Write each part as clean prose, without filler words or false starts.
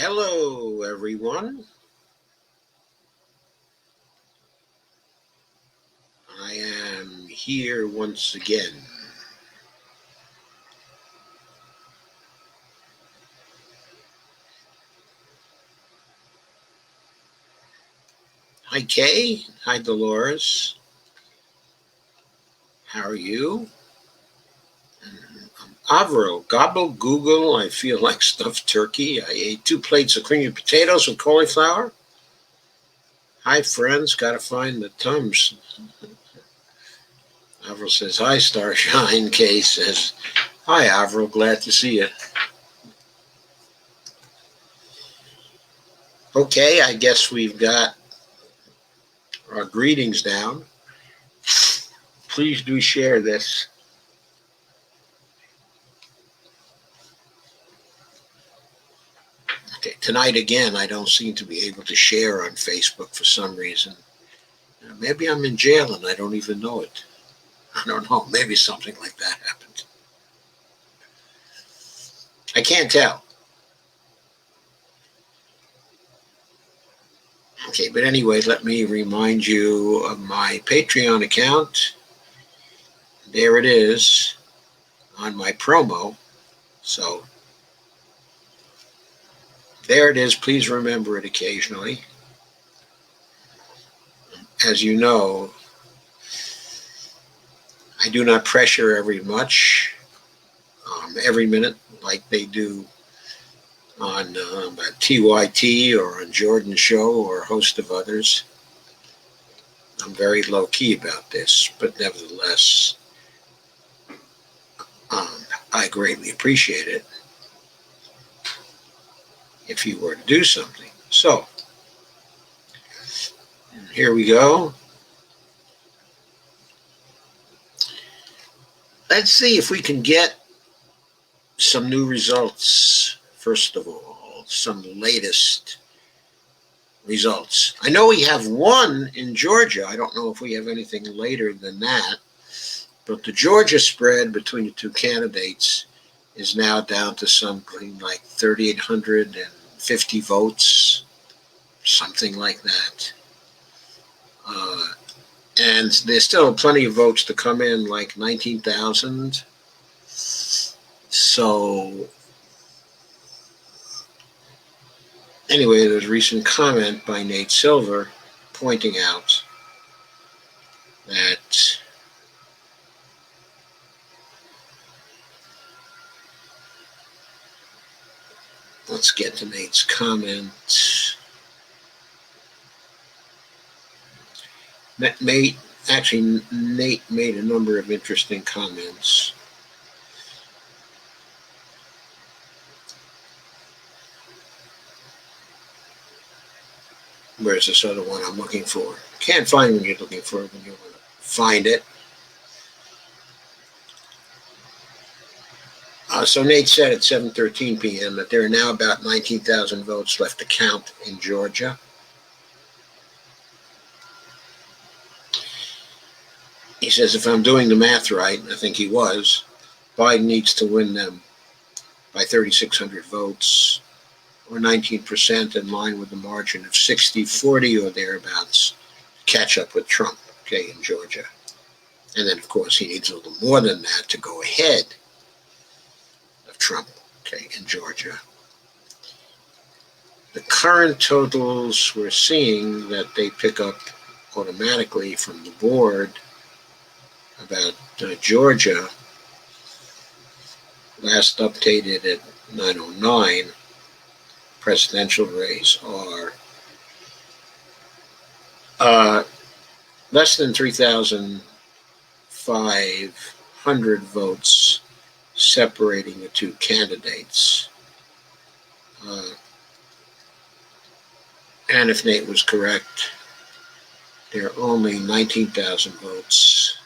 Hello, everyone. I am here once again. Hi, Kay. Hi, Dolores. How are you? Avro, gobble Google. I feel like stuffed turkey. I ate 2 plates of creamy potatoes with cauliflower. Hi, friends. Gotta find the Tums. Avro says, hi, Starshine. Kay says, hi, Avro. Glad to see you. Okay, I guess we've got our greetings down. Please do share this. Okay, tonight again, I don't seem to be able to share on Facebook for some reason. Maybe I'm in jail and I don't even know it. I don't know. Maybe something like that happened. I can't tell. Okay, but anyway, let me remind you of my Patreon account. There it is on my promo. So there it is. Please remember it occasionally. As you know, I do not pressure every minute like they do on TYT or on Jordan's show or a host of others. I'm very low key about this, but nevertheless, I greatly appreciate it if you were to do something. So, here we go. Let's see if we can get some new results. First of all, some latest results. I know we have one in Georgia. I don't know if we have anything later than that. But the Georgia spread between the two candidates is now down to something like 3,850 votes, something like that. And there's still plenty of votes to come in, like 19,000. So, anyway, there's a recent comment by Nate Silver pointing out that let's get to Nate's comment. Nate made a number of interesting comments. Where's this other one I'm looking for? Can't find when you're looking for it when you want to find it. So Nate said at 7:13 p.m. that there are now about 19,000 votes left to count in Georgia. He says if I'm doing the math right, and I think he was, Biden needs to win them by 3,600 votes, or 19% in line with the margin of 60-40 or thereabouts, to catch up with Trump, okay, in Georgia. And then, of course, he needs a little more than that to go ahead of Trump, okay, in Georgia. The current totals we're seeing that they pick up automatically from the board about Georgia, last updated at 9:09, presidential race are less than 3,500 votes separating the two candidates. And if Nate was correct, there are only 19,000 votes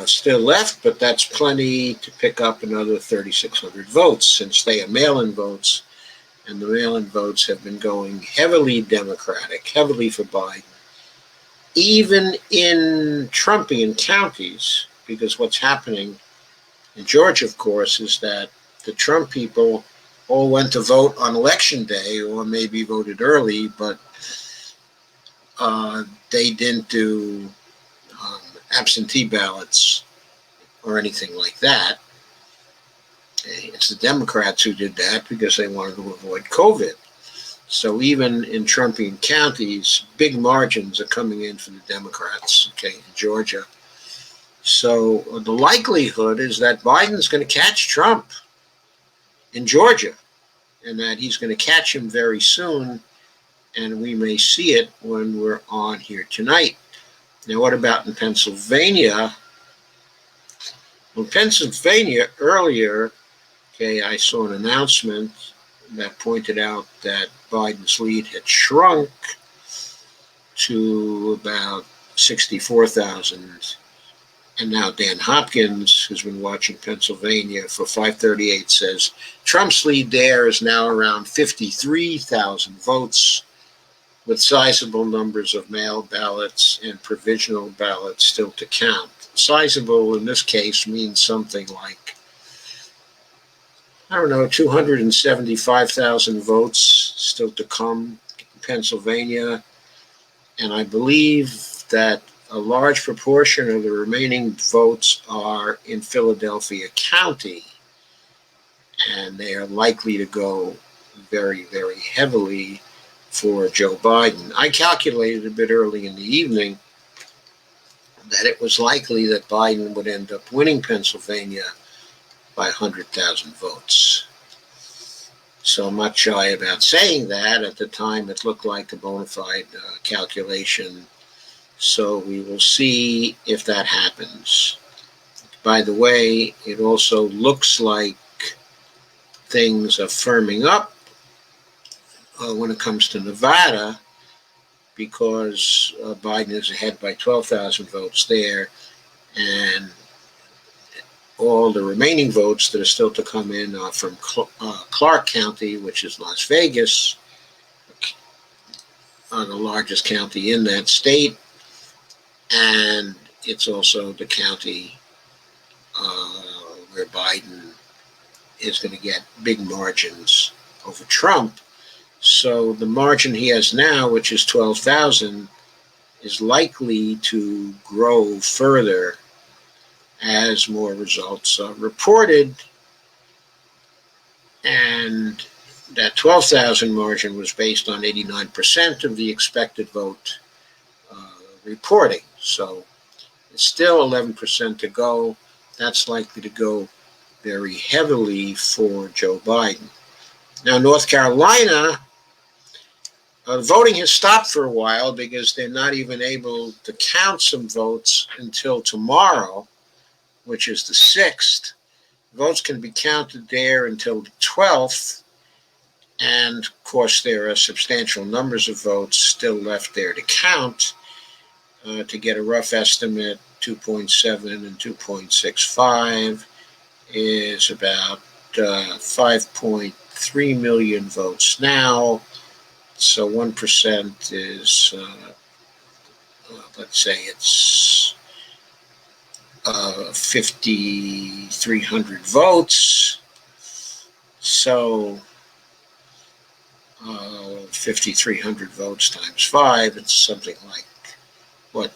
still left, but that's plenty to pick up another 3,600 votes since they are mail-in votes, and the mail-in votes have been going heavily Democratic, heavily for Biden, even in Trumpian counties, because what's happening in Georgia, of course, is that the Trump people all went to vote on election day, or maybe voted early, but they didn't do um, absentee ballots or anything like that. It's the Democrats who did that because they wanted to avoid COVID. So even in Trumpian counties, big margins are coming in for the Democrats, okay, in Georgia. So the likelihood is that Biden's going to catch Trump in Georgia, and that he's going to catch him very soon, and we may see it when we're on here tonight. Now, what about in Pennsylvania? Well, Pennsylvania earlier, okay, I saw an announcement that pointed out that Biden's lead had shrunk to about 64,000. And now Dan Hopkins, who's been watching Pennsylvania for 538, says Trump's lead there is now around 53,000 votes, with sizable numbers of mail ballots and provisional ballots still to count. Sizable in this case means something like, I don't know, 275,000 votes still to come in Pennsylvania. And I believe that a large proportion of the remaining votes are in Philadelphia County, and they are likely to go very, very heavily for Joe Biden. I calculated a bit early in the evening that it was likely that Biden would end up winning Pennsylvania by 100,000 votes. So I'm not shy about saying that. At the time, it looked like a bona fide calculation. So we will see if that happens. By the way, it also looks like things are firming up when it comes to Nevada, because Biden is ahead by 12,000 votes there, and all the remaining votes that are still to come in are from Clark County, which is Las Vegas, the largest county in that state, and it's also the county where Biden is going to get big margins over Trump. So the margin he has now, which is 12,000, is likely to grow further as more results are reported. And that 12,000 margin was based on 89% of the expected vote reporting. So it's still 11% to go. That's likely to go very heavily for Joe Biden. Now, North Carolina, voting has stopped for a while because they're not even able to count some votes until tomorrow, which is the 6th. Votes can be counted there until the 12th. And, of course, there are substantial numbers of votes still left there to count. To get a rough estimate, 2.7 and 2.65 is about 5.3 million votes now. So 1% is, let's say it's 5,300 votes. So 5,300 votes times 5, it's something like,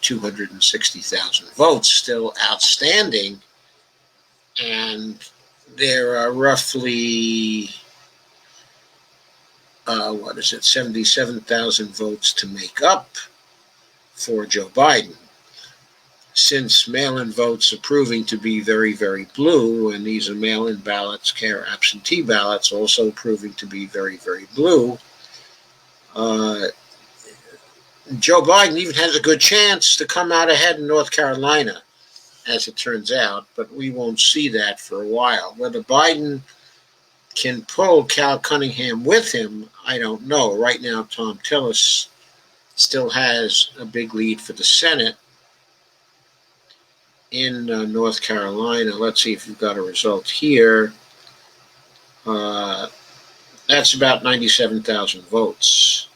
260,000 votes still outstanding. And there are roughly, 77,000 votes to make up for Joe Biden. Since mail-in votes are proving to be very, very blue, and these are mail-in ballots, absentee ballots also proving to be very, very blue, Joe Biden even has a good chance to come out ahead in North Carolina, as it turns out, but we won't see that for a while. Whether Biden can pull Cal Cunningham with him, I don't know. Right now, Tom Tillis still has a big lead for the Senate in North Carolina. Let's see if we've got a result here. That's about 97,000 votes,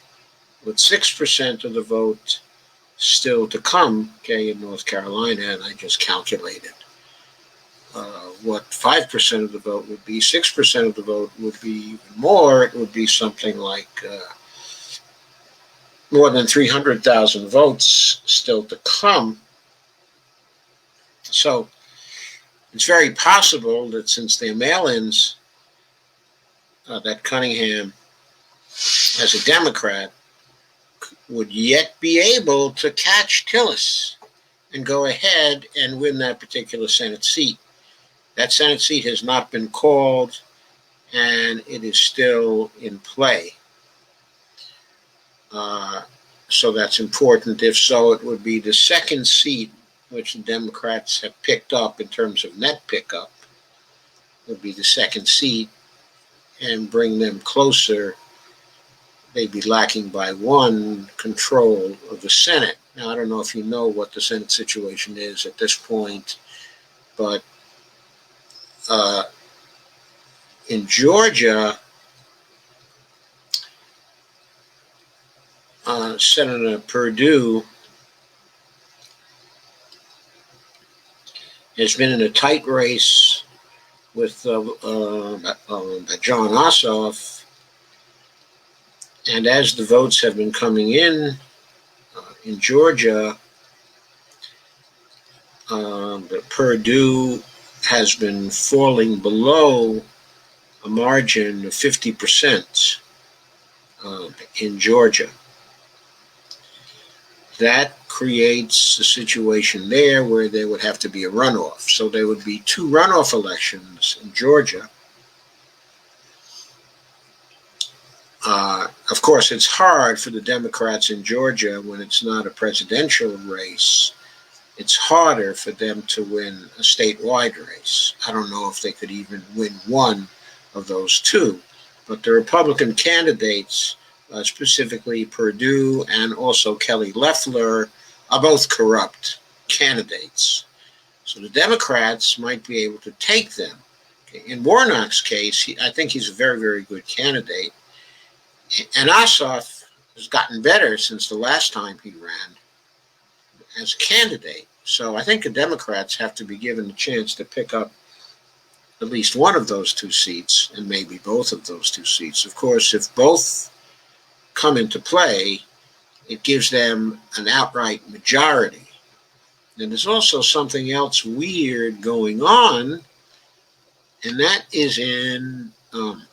with 6% of the vote still to come, okay, in North Carolina, and I just calculated. what 5% of the vote would be. 6% of the vote would be even more. It would be something like more than 300,000 votes still to come. So it's very possible that since they're mail-ins, that Cunningham, as a Democrat, would yet be able to catch Tillis and go ahead and win that particular Senate seat. That Senate seat has not been called, and it is still in play. So that's important. If so, it would be the second seat which the Democrats have picked up in terms of net pickup, would be the second seat, and bring them closer. They'd be lacking by one control of the Senate. Now, I don't know if you know what the Senate situation is at this point, but in Georgia, Senator Perdue has been in a tight race with Jon Ossoff, and as the votes have been coming in Georgia, Perdue has been falling below a margin of 50% in Georgia. That creates a situation there where there would have to be a runoff. So there would be two runoff elections in Georgia. Of course, it's hard for the Democrats in Georgia when it's not a presidential race. It's harder for them to win a statewide race. I don't know if they could even win one of those two. But the Republican candidates, specifically Perdue and also Kelly Loeffler, are both corrupt candidates. So the Democrats might be able to take them. Okay. In Warnock's case, I think he's a very, very good candidate. And Ossoff has gotten better since the last time he ran as a candidate. So I think the Democrats have to be given the chance to pick up at least one of those two seats, and maybe both of those two seats. Of course, if both come into play, it gives them an outright majority. And there's also something else weird going on, and that is in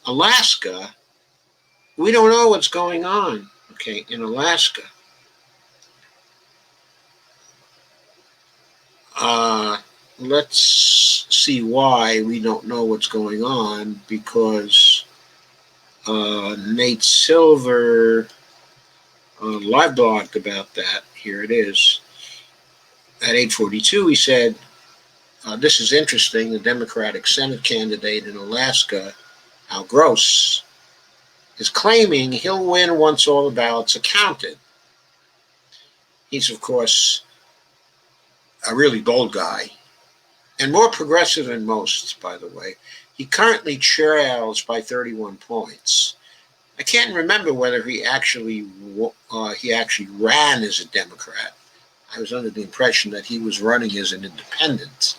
Alaska. We don't know what's going on, okay, in Alaska. Let's see why we don't know what's going on, because Nate Silver live blogged about that. Here it is. At 8:42, he said, this is interesting. The Democratic Senate candidate in Alaska, Al Gross, is claiming he'll win once all the ballots are counted. He's, of course, a really bold guy, and more progressive than most, by the way. He currently trails by 31 points. I can't remember whether he actually ran as a Democrat. I was under the impression that he was running as an independent,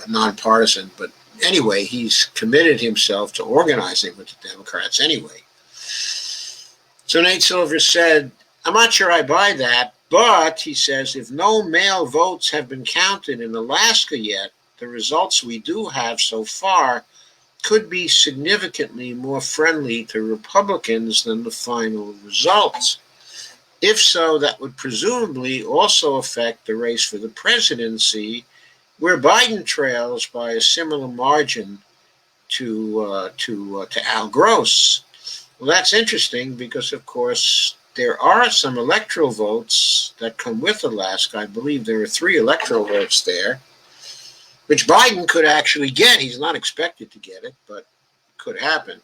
nonpartisan. But anyway, he's committed himself to organizing with the Democrats anyway. So Nate Silver said, I'm not sure I buy that, but, he says, if no mail votes have been counted in Alaska yet, the results we do have so far could be significantly more friendly to Republicans than the final results. If so, that would presumably also affect the race for the presidency, where Biden trails by a similar margin to Al Gross. Well, that's interesting because, of course, there are some electoral votes that come with Alaska. I believe there are 3 electoral votes there, which Biden could actually get. He's not expected to get it, but it could happen.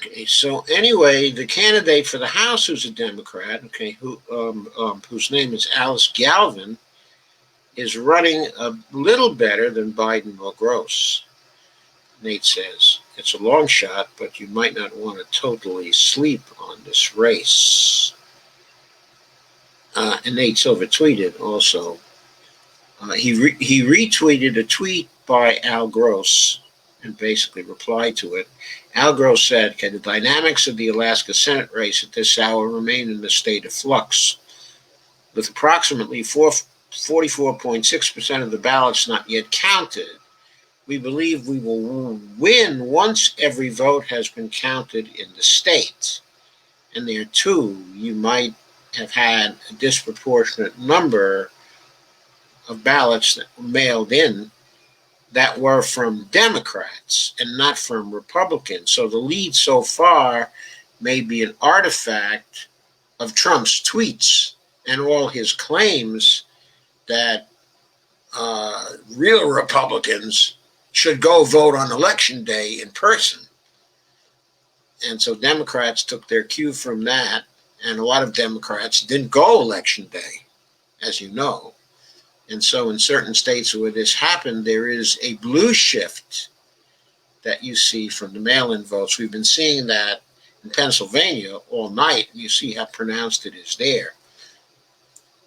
Okay, so anyway, the candidate for the House, who's a Democrat, okay, whose name is Alice Galvin, is running a little better than Biden or Gross. Nate says, it's a long shot, but you might not want to totally sleep on this race. and Nate Silver tweeted also. He retweeted a tweet by Al Gross and basically replied to it. Al Gross said, "Okay, the dynamics of the Alaska Senate race at this hour remain in a state of flux, with approximately 44.6% of the ballots not yet counted. We believe we will win once every vote has been counted in the state. And there, too, you might have had a disproportionate number of ballots that were mailed in that were from Democrats and not from Republicans. So the lead so far may be an artifact of Trump's tweets and all his claims that real Republicans should go vote on election day in person." And so Democrats took their cue from that, and a lot of Democrats didn't go election day, as you know. And so in certain states where this happened, there is a blue shift that you see from the mail-in votes. We've been seeing that in Pennsylvania all night, and you see how pronounced it is there.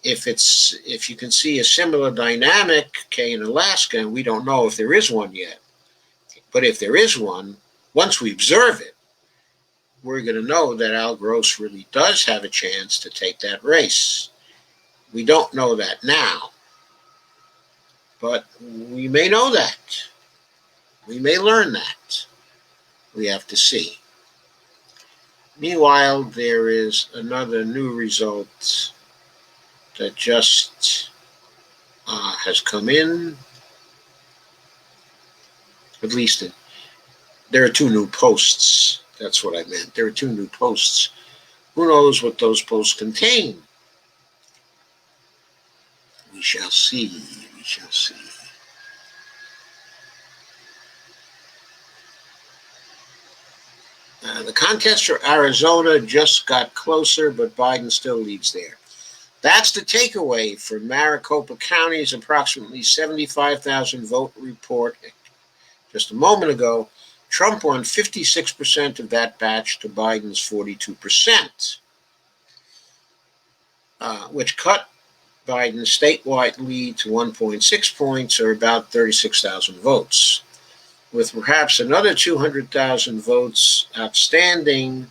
If you can see a similar dynamic, okay, in Alaska, and we don't know if there is one yet, but if there is one, once we observe it, we're going to know that Al Gross really does have a chance to take that race. We don't know that now, but we may know that. We may learn that. We have to see. Meanwhile, there is another new result that just has come in. At least there are two new posts. That's what I meant. There are two new posts. Who knows what those posts contain? We shall see. We shall see. The contest for Arizona just got closer, but Biden still leads there. That's the takeaway from Maricopa County's approximately 75,000 vote report just a moment ago. Trump won 56% of that batch to Biden's 42%, which cut Biden's statewide lead to 1.6 points, or about 36,000 votes. With perhaps another 200,000 votes outstanding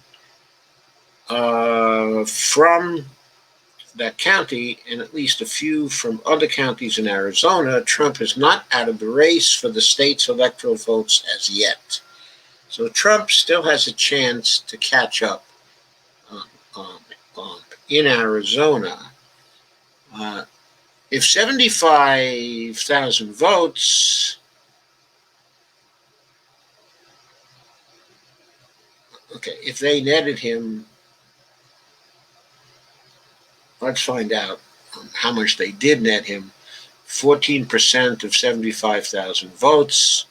from that county and at least a few from other counties in Arizona, Trump is not out of the race for the state's electoral votes as yet. So Trump still has a chance to catch up in Arizona. If 75,000 votes, okay, if they netted him, let's find out how much they did net him. 14% of 75,000 votes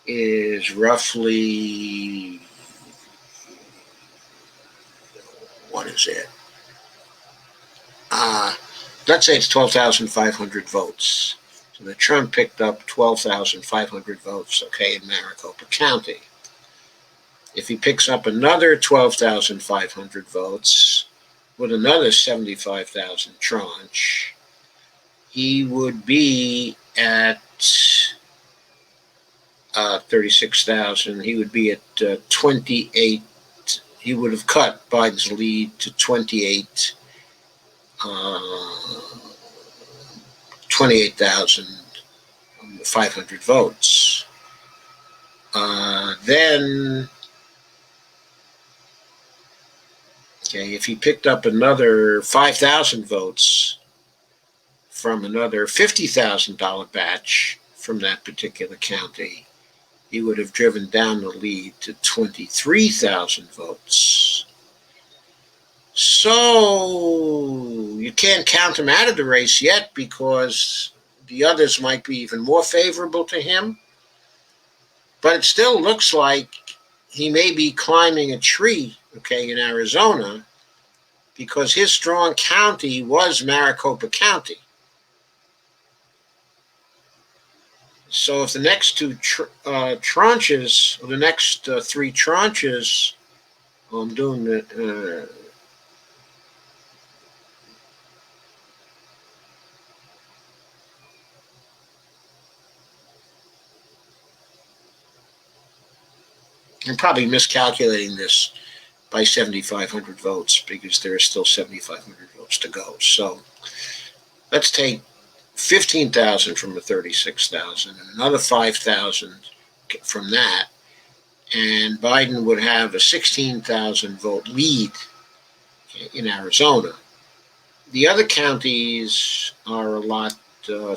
is roughly, what is it? Let's say it's 12,500 votes. So the Trump picked up 12,500 votes, okay, in Maricopa County. If he picks up another 12,500 votes with another 75,000 tranche, he would be at 36,000. He would be at 28. He would have cut Biden's lead to 28,500 votes. Then, okay, if he picked up another 5,000 votes from another $50,000 batch from that particular county, he would have driven down the lead to 23,000 votes. So you can't count him out of the race yet because the others might be even more favorable to him. But it still looks like he may be climbing a tree, okay, in Arizona, because his strong county was Maricopa County. So if the next two tranches, or the next three tranches, I'm doing the I'm probably miscalculating this by 7,500 votes because there are still 7,500 votes to go. So let's take 15,000 from the 36,000 and another 5,000 from that, and Biden would have a 16,000 vote lead in Arizona. The other counties are a lot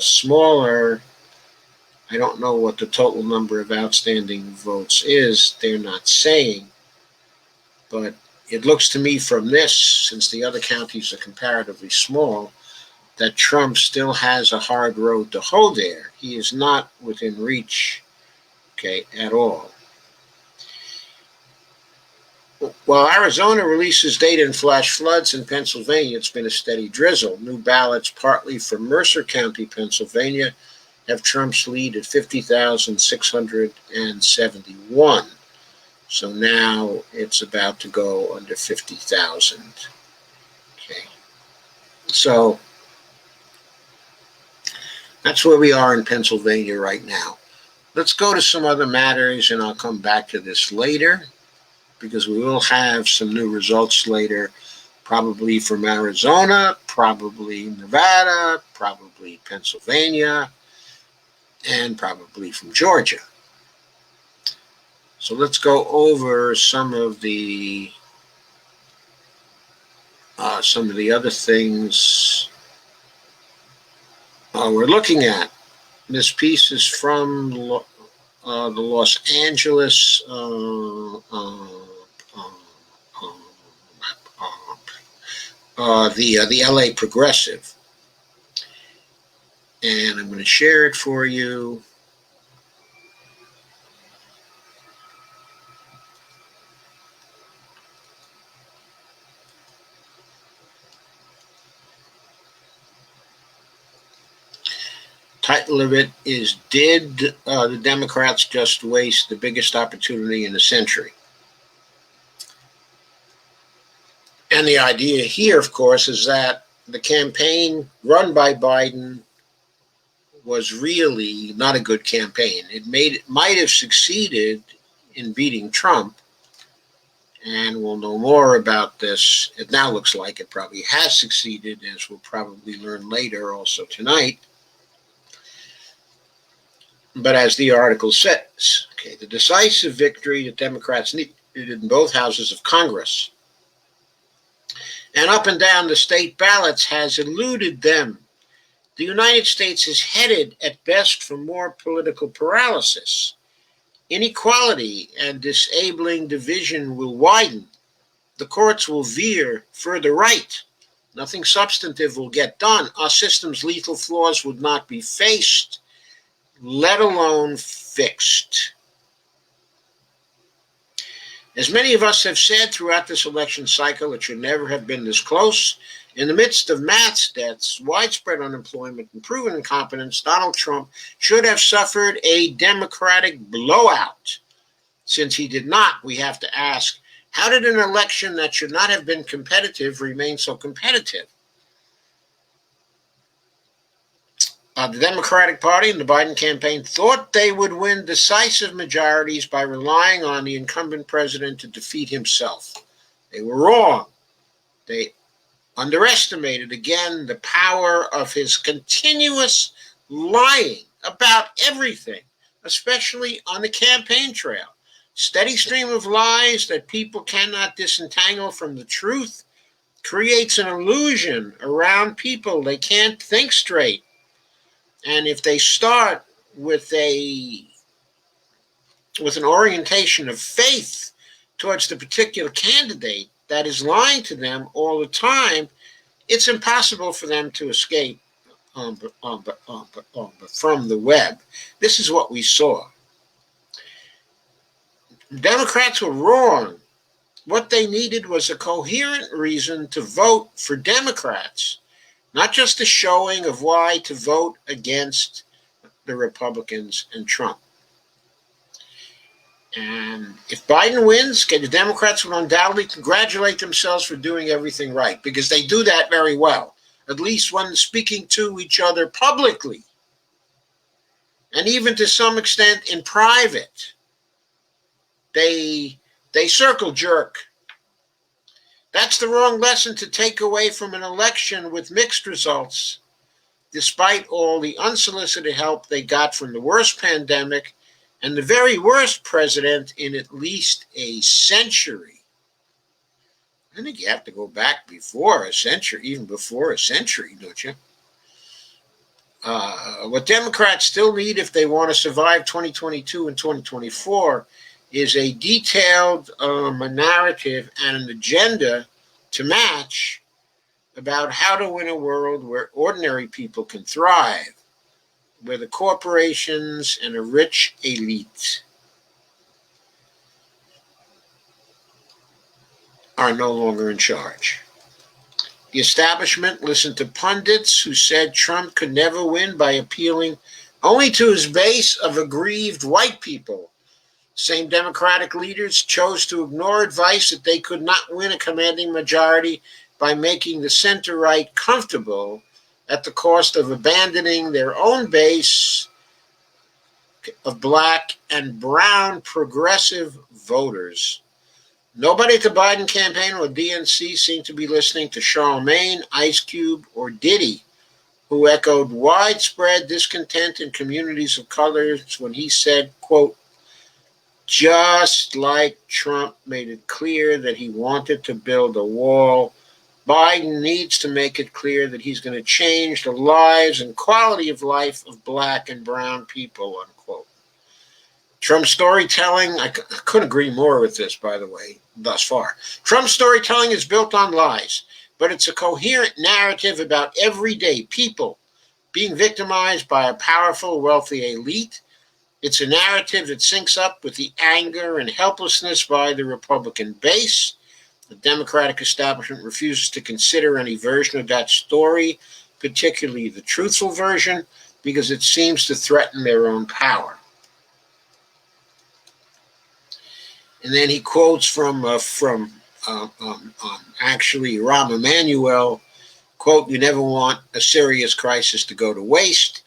smaller. I don't know what the total number of outstanding votes is. They're not saying. But it looks to me from this, since the other counties are comparatively small, that Trump still has a hard road to hoe there. He is not within reach, at all. While Arizona releases data in flash floods, in Pennsylvania it's been a steady drizzle. New ballots, partly from Mercer County, Pennsylvania, have Trump's lead at 50,671. So now it's about to go under 50,000. Okay. So that's where we are in Pennsylvania right now. Let's go to some other matters, and I'll come back to this later, because we will have some new results later, probably from Arizona, probably Nevada, probably Pennsylvania, and probably from Georgia. So let's go over some of the other things we're looking at. This piece is from the Los Angeles the LA Progressive, and I'm going to share it for you. Title of it is, Did the Democrats Just Waste the Biggest Opportunity in a Century? And the idea here, of course, is that the campaign run by Biden was really not a good campaign. It might have succeeded in beating Trump, and we'll know more about this. It now looks like it probably has succeeded, as we'll probably learn later also tonight. But as the article says, the decisive victory that Democrats needed in both houses of Congress and up and down the state ballots has eluded them. The United States is headed at best for more political paralysis. Inequality and disabling division will widen. The courts will veer further right. Nothing substantive will get done. Our system's lethal flaws would not be faced, let alone fixed. As many of us have said throughout this election cycle, it should never have been this close. In the midst of mass deaths, widespread unemployment, and proven incompetence, Donald Trump should have suffered a Democratic blowout. Since he did not, we have to ask, how did an election that should not have been competitive remain so competitive? The Democratic Party and the Biden campaign thought they would win decisive majorities by relying on the incumbent president to defeat himself. They were wrong. They underestimated, again, the power of his continuous lying about everything, especially on the campaign trail. Steady stream of lies that people cannot disentangle from the truth creates an illusion around people. They can't think straight. And if they start with an orientation of faith towards the particular candidate that is lying to them all the time, it's impossible for them to escape from the web. This is what we saw. Democrats were wrong. What they needed was a coherent reason to vote for Democrats, not just a showing of why to vote against the Republicans and Trump. And if Biden wins, the Democrats will undoubtedly congratulate themselves for doing everything right, because they do that very well, at least when speaking to each other publicly, and even to some extent in private. They circle jerk. That's the wrong lesson to take away from an election with mixed results, despite all the unsolicited help they got from the worst pandemic and the very worst president in at least a century. I think you have to go back before a century, even before a century, don't you? What Democrats still need if they want to survive 2022 and 2024 is a detailed narrative and an agenda to match about how to win a world where ordinary people can thrive, where the corporations and a rich elite are no longer in charge. The establishment listened to pundits who said Trump could never win by appealing only to his base of aggrieved white people. Same Democratic leaders chose to ignore advice that they could not win a commanding majority by making the center-right comfortable at the cost of abandoning their own base of black and brown progressive voters. Nobody at the Biden campaign or DNC seemed to be listening to Charlemagne, Ice Cube, or Diddy, who echoed widespread discontent in communities of colors when he said, quote, just like Trump made it clear that he wanted to build a wall, Biden needs to make it clear that he's going to change the lives and quality of life of black and brown people, unquote. Trump's storytelling, I couldn't agree more with this, by the way, thus far. Trump's storytelling is built on lies, but it's a coherent narrative about everyday people being victimized by a powerful, wealthy elite. It's a narrative that syncs up with the anger and helplessness by the Republican base. The Democratic establishment refuses to consider any version of that story, particularly the truthful version, because it seems to threaten their own power. And then he quotes from actually Rahm Emanuel, quote, you never want a serious crisis to go to waste.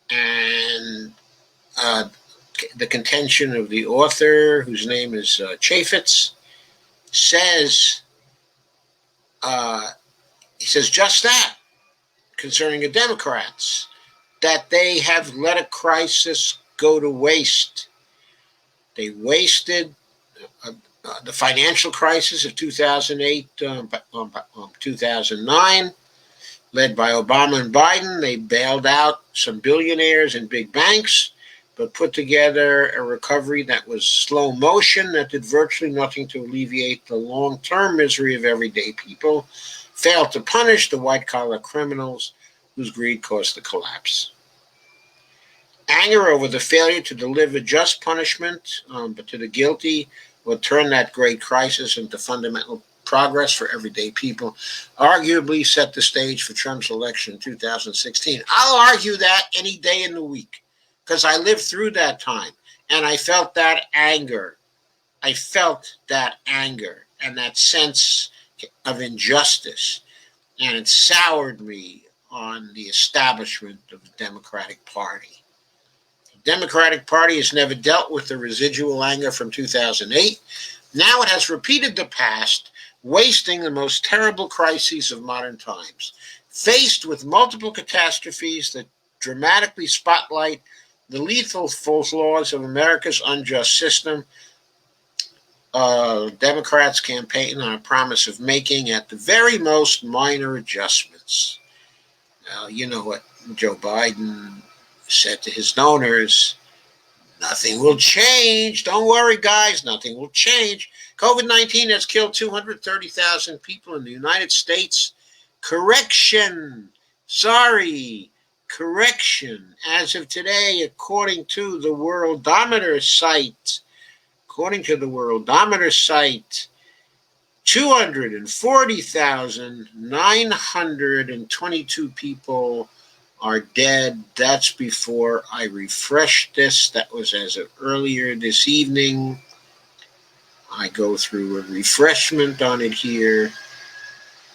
And the contention of the author, whose name is Chaffetz, says, he says just that concerning the Democrats, that they have let a crisis go to waste. They wasted the financial crisis of 2008, 2009, led by Obama and Biden. They bailed out some billionaires and big banks, but put together a recovery that was slow motion, that did virtually nothing to alleviate the long-term misery of everyday people, failed to punish the white-collar criminals whose greed caused the collapse. Anger over the failure to deliver just punishment, but to the guilty, will turn that great crisis into fundamental progress for everyday people, arguably set the stage for Trump's election in 2016. I'll argue that any day in the week, because I lived through that time, and I felt that anger. I felt that anger and that sense of injustice, and it soured me on the establishment of the Democratic Party. Democratic Party has never dealt with the residual anger from 2008. Now it has repeated the past, wasting the most terrible crises of modern times. Faced with multiple catastrophes that dramatically spotlight the lethal flaws of America's unjust system, Democrats campaign on a promise of making, at the very most, minor adjustments. You know what Joe Biden said to his donors, nothing will change. Don't worry, guys, nothing will change. COVID-19 has killed 230,000 people in the United States. Correction. Sorry. Correction. As of today, according to the Worldometer site, 240,922 people are dead. That's before I refreshed this. That was as of earlier this evening. I go through a refreshment on it here.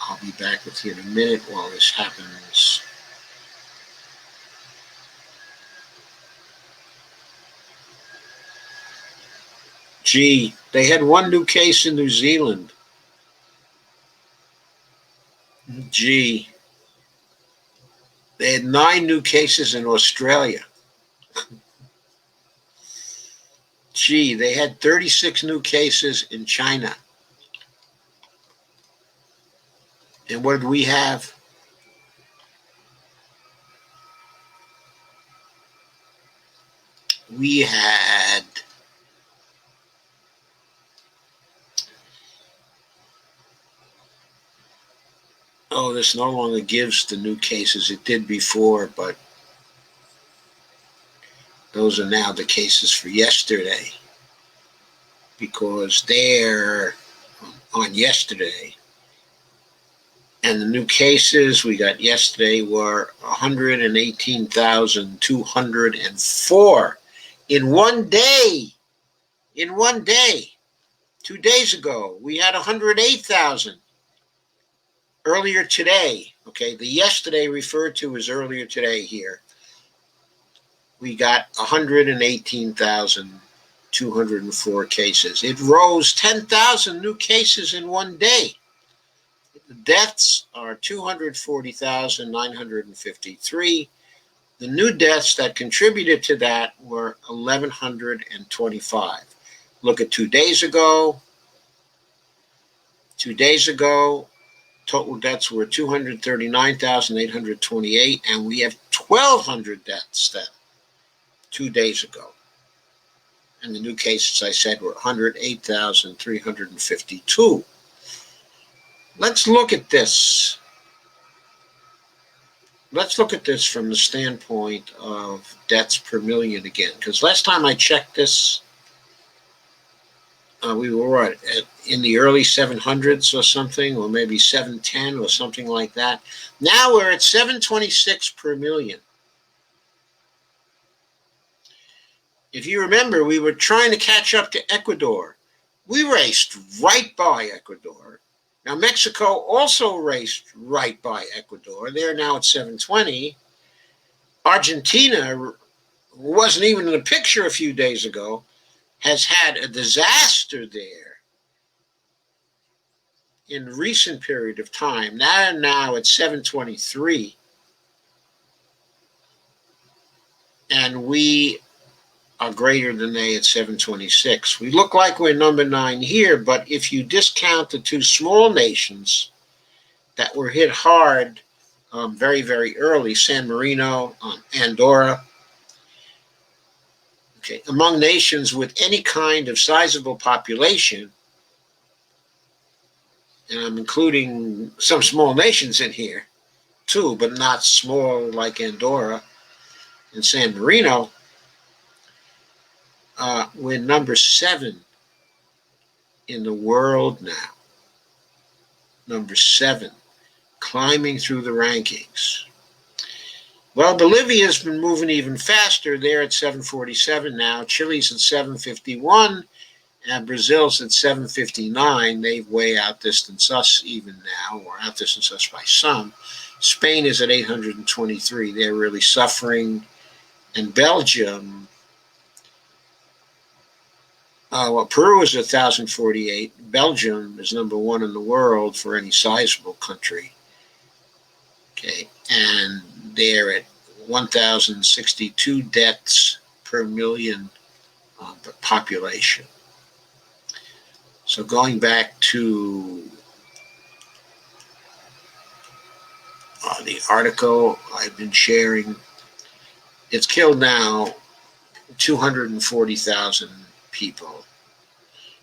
I'll be back with you in a minute while this happens. Gee, they had one new case in New Zealand. Gee, they had 9 new cases in Australia. Gee, they had 36 new cases in China. And what did we have? We had this no longer gives the new cases. It did before, but those are now the cases for yesterday, because they're on yesterday. And the new cases we got yesterday were 118,204 in one day. In one day. 2 days ago, we had 108,000. Earlier today, okay, the yesterday referred to as earlier today here, we got 118,204 cases. It rose 10,000 new cases in one day. The deaths are 240,953. The new deaths that contributed to that were 1,125. Look at 2 days ago. 2 days ago, total deaths were 239,828, and we have 1,200 deaths then, 2 days ago. And the new cases, I said, were 108,352. Let's look at this. Let's look at this from the standpoint of deaths per million again, because last time I checked this, we were in the early 700s or something, or maybe 710 or something like that. Now we're at 726 per million. If you remember, we were trying to catch up to Ecuador. We raced right by Ecuador. Now, Mexico also raced right by Ecuador. They're now at 720. Argentina, who wasn't even in the picture a few days ago, has had a disaster there in a recent period of time. Now at 723. And we are greater than they at 726. We look like we're number 9 here, but if you discount the 2 small nations that were hit hard very, very early, San Marino, Andorra, okay, among nations with any kind of sizable population, and I'm including some small nations in here too, but not small like Andorra and San Marino, we're number 7 in the world now. Number 7, climbing through the rankings. Well, Bolivia's been moving even faster. They're at 747 now. Chile's at 751, and Brazil's at 759. They've way outdistanced us even now, or outdistanced us by some. Spain is at 823. They're really suffering. And Belgium, Peru is at 1,048. Belgium is number 1 in the world for any sizable country. Okay, and they're at 1,062 deaths per million population. So going back to the article I've been sharing, it's killed now 240,000 people.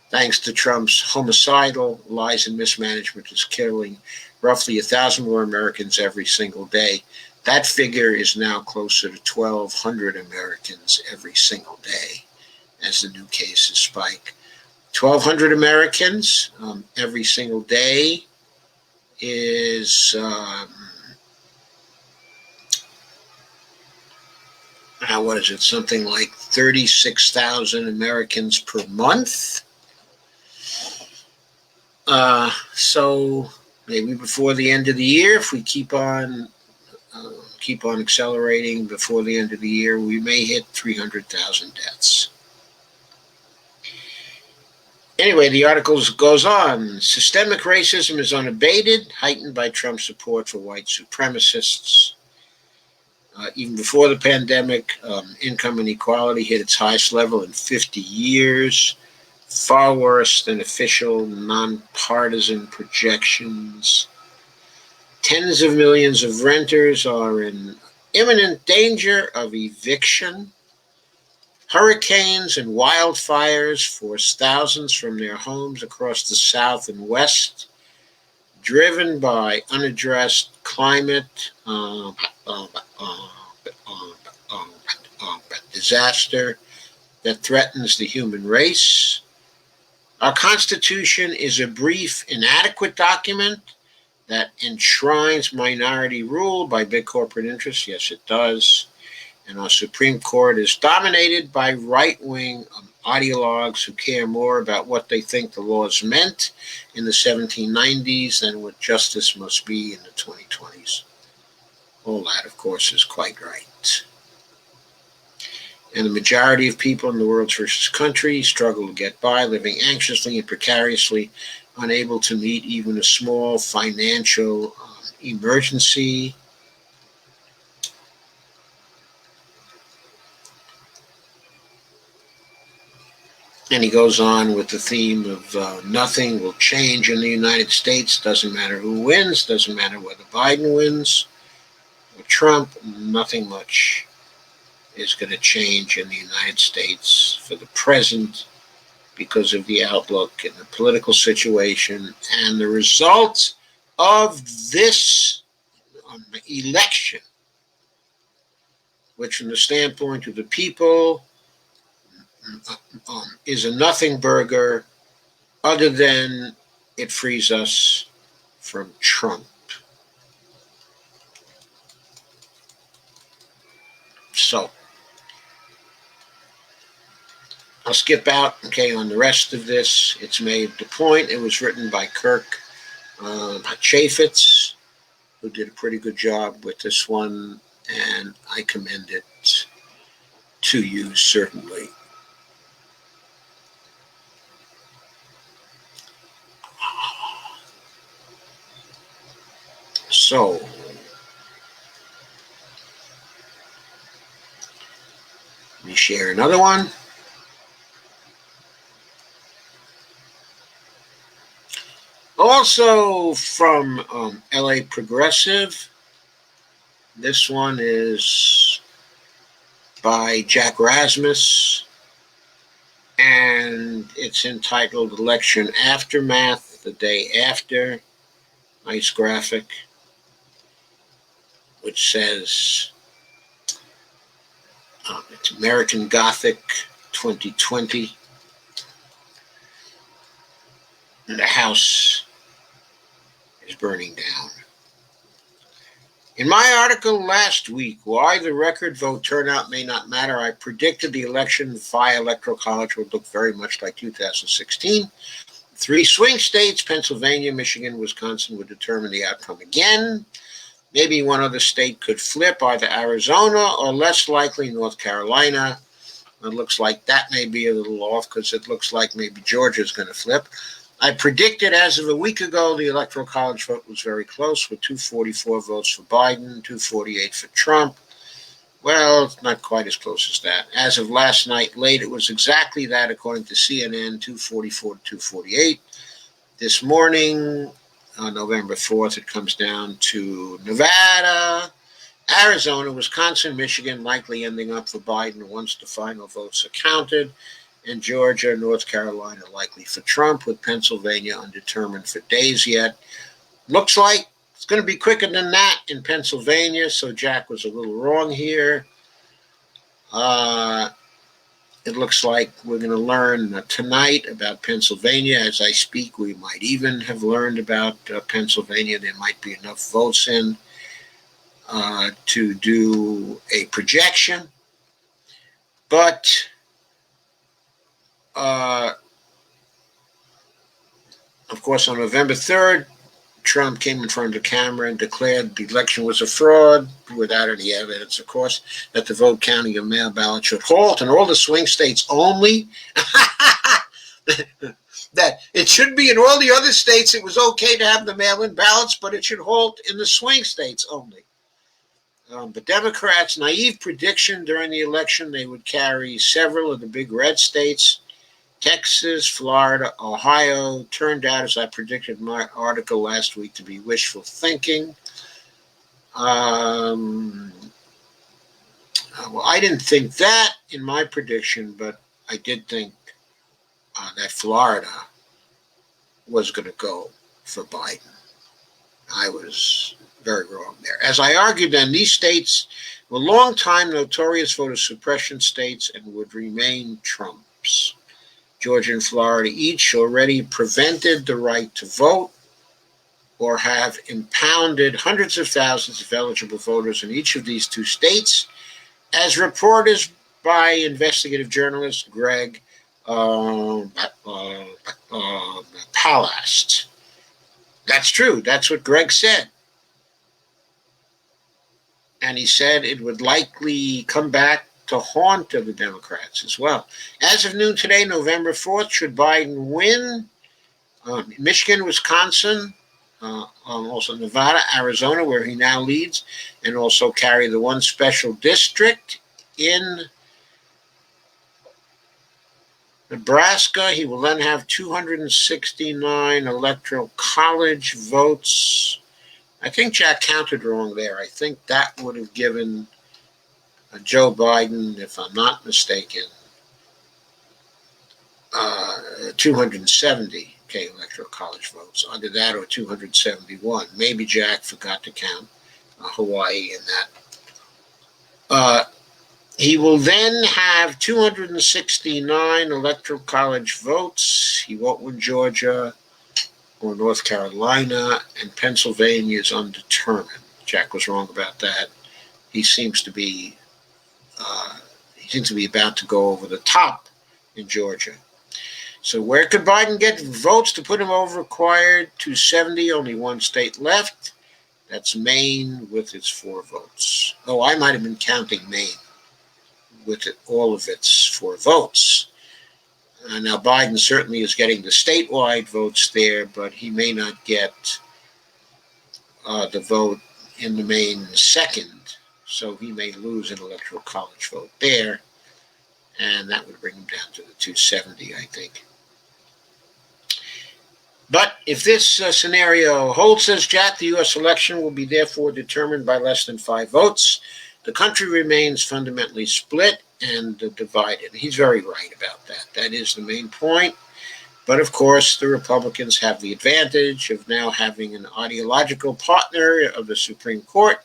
Thanks to Trump's homicidal lies and mismanagement, is killing roughly 1,000 more Americans every single day. That figure is now closer to 1,200 Americans every single day as the new cases spike. 1,200 Americans every single day is what is it? Something like 36,000 Americans per month. So maybe before the end of the year, if we keep on accelerating, before the end of the year, we may hit 300,000 deaths. Anyway, the article goes on. Systemic racism is unabated, heightened by Trump's support for white supremacists. Even before the pandemic, income inequality hit its highest level in 50 years, far worse than official nonpartisan projections. Tens of millions of renters are in imminent danger of eviction. Hurricanes and wildfires force thousands from their homes across the South and West, driven by unaddressed climate disaster that threatens the human race. Our Constitution is a brief, inadequate document that enshrines minority rule by big corporate interests. Yes, it does. And our Supreme Court is dominated by right-wing ideologues who care more about what they think the laws meant in the 1790s than what justice must be in the 2020s. All that, of course, is quite right. And the majority of people in the world's richest country struggle to get by, living anxiously and precariously, unable to meet even a small financial emergency. And he goes on with the theme of nothing will change in the United States. Doesn't matter who wins. Doesn't matter whether Biden wins or Trump. Nothing much is going to change in the United States for the present because of the outlook and the political situation and the results of this election, which from the standpoint of the people is a nothing burger other than it frees us from Trump. So, I'll skip out, on the rest of this. It's made the point. It was written by Kirk Chaffetz, who did a pretty good job with this one, and I commend it to you, certainly. So, let me share another one. Also from LA Progressive. This one is by Jack Rasmus, and it's entitled Election Aftermath, the Day After. Nice graphic, which says it's American Gothic 2020. And the house is burning down. In my article last week, Why the Record Vote Turnout May Not Matter, I predicted the election via Electoral College would look very much like 2016. 3 swing states, Pennsylvania, Michigan, Wisconsin, would determine the outcome again. Maybe one other state could flip, either Arizona or less likely North Carolina. It looks like that may be a little off because it looks like maybe Georgia's going to flip. I predicted as of a week ago the Electoral College vote was very close, with 244 votes for Biden, 248 for Trump. Well, it's not quite as close as that. As of last night late, it was exactly that according to CNN, 244 to 248. This morning, on November 4th, it comes down to Nevada, Arizona, Wisconsin, Michigan, likely ending up for Biden once the final votes are counted, and Georgia, North Carolina, likely for Trump, with Pennsylvania undetermined for days yet. Looks like it's going to be quicker than that in Pennsylvania, so Jack was a little wrong here. It looks like we're going to learn tonight about Pennsylvania. As I speak, we might even have learned about Pennsylvania. There might be enough votes in to do a projection. But of course, on November 3rd, Trump came in front of the camera and declared the election was a fraud, without any evidence, of course, that the vote counting of mail ballots should halt in all the swing states only. that it should be in all the other states it was okay to have the mail-in ballots, but it should halt in the swing states only. But Democrats' naive prediction during the election they would carry several of the big red states, Texas, Florida, Ohio, turned out, as I predicted in my article last week, to be wishful thinking. Well, I didn't think that in my prediction, but I did think that Florida was going to go for Biden. I was very wrong there. As I argued then, these states were long-time notorious voter suppression states and would remain Trump's. Georgia and Florida each already prevented the right to vote or have impounded hundreds of thousands of eligible voters in each of these two states, as reported by investigative journalist Greg Palast. That's true. That's what Greg said. And he said it would likely come back to haunt the Democrats as well. As of noon today, November 4th, should Biden win, Michigan, Wisconsin, also Nevada, Arizona, where he now leads, and also carry the one special district in Nebraska. He will then have 269 electoral college votes. I think Jack counted wrong there. I think that would have given Joe Biden, if I'm not mistaken, 270 electoral college votes. Either that or 271. Maybe Jack forgot to count Hawaii in that. He will then have 269 electoral college votes. He won't win Georgia or North Carolina, and Pennsylvania is undetermined. Jack was wrong about that. He seems to be about to go over the top in Georgia. So where could Biden get votes to put him over? Required 270, only one state left. That's Maine with its 4 votes. Oh, I might have been counting Maine with all of its 4 votes. Now, Biden certainly is getting the statewide votes there, but he may not get the vote in the Maine second, so he may lose an electoral college vote there, and that would bring him down to the 270, I think. But if this scenario holds, says Jack, the U.S. election will be therefore determined by less than 5 votes. The country remains fundamentally split and divided. He's very right about that. That is the main point. But of course, the Republicans have the advantage of now having an ideological partner of the Supreme Court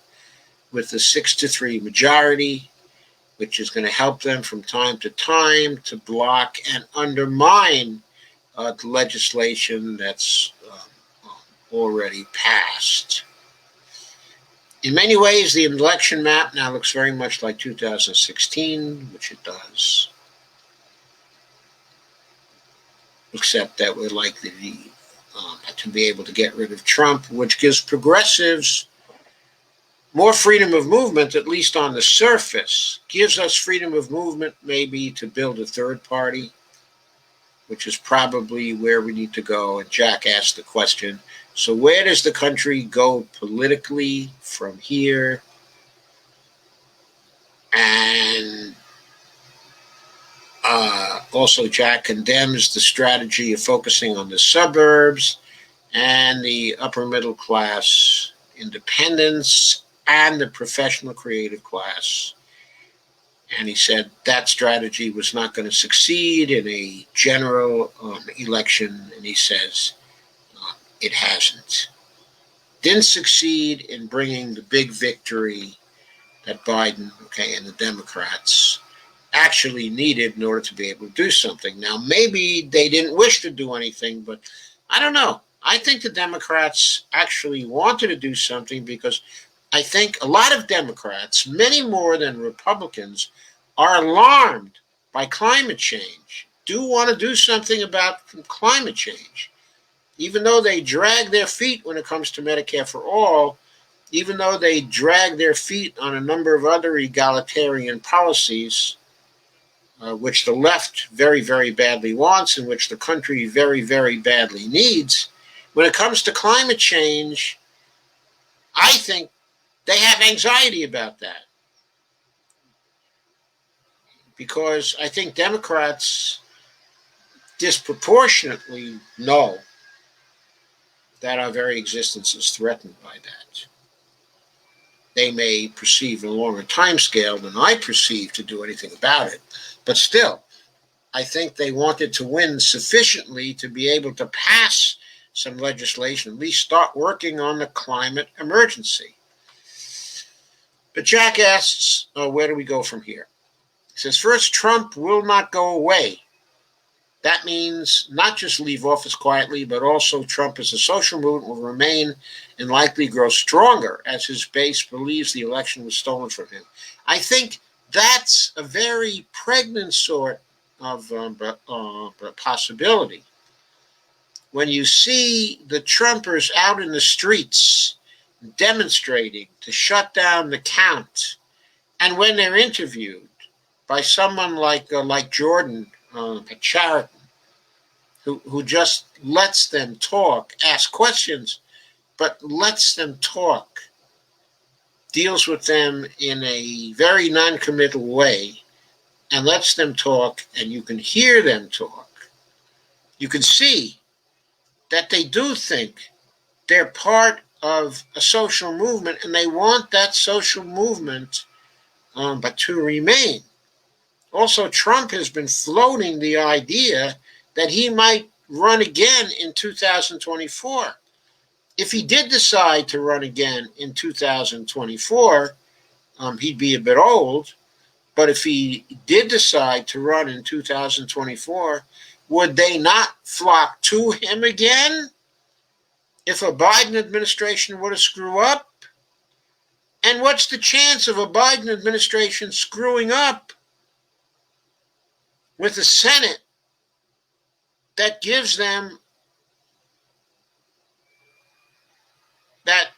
with the 6-3 majority, which is going to help them from time to time to block and undermine the legislation that's already passed. In many ways, the election map now looks very much like 2016, which it does, except that we're likely to be able to get rid of Trump, which gives progressives more freedom of movement, at least on the surface. Gives us freedom of movement maybe to build a third party, which is probably where we need to go. And Jack asked the question, so where does the country go politically from here? And also Jack condemns the strategy of focusing on the suburbs and the upper middle class independents and the professional creative class. And he said that strategy was not going to succeed in a general election. And he says it hasn't. Didn't succeed in bringing the big victory that Biden, and the Democrats actually needed in order to be able to do something. Now, maybe they didn't wish to do anything, but I don't know. I think the Democrats actually wanted to do something because I think a lot of Democrats, many more than Republicans, are alarmed by climate change, do want to do something about climate change. Even though they drag their feet when it comes to Medicare for all, even though they drag their feet on a number of other egalitarian policies, which the left very, very badly wants and which the country very, very badly needs, when it comes to climate change, I think they have anxiety about that. Because I think Democrats disproportionately know that our very existence is threatened by that. They may perceive a longer time scale than I perceive to do anything about it. But still, I think they wanted to win sufficiently to be able to pass some legislation, at least start working on the climate emergency. But Jack asks, where do we go from here? He says, first, Trump will not go away. That means not just leave office quietly, but also Trump as a social movement will remain and likely grow stronger as his base believes the election was stolen from him. I think that's a very pregnant sort of possibility. When you see the Trumpers out in the streets demonstrating to shut down the count, and when they're interviewed by someone like Jordan Chariton, who just lets them talk, ask questions, but lets them talk, deals with them in a very non-committal way, and lets them talk, and you can hear them talk. You can see that they do think they're part of a social movement, and they want that social movement but to remain. Also, Trump has been floating the idea that he might run again in 2024. If he did decide to run again in 2024, he'd be a bit old, but if he did decide to run in 2024, would they not flock to him again if a Biden administration were to screw up? And what's the chance of a Biden administration screwing up with a Senate that gives them, that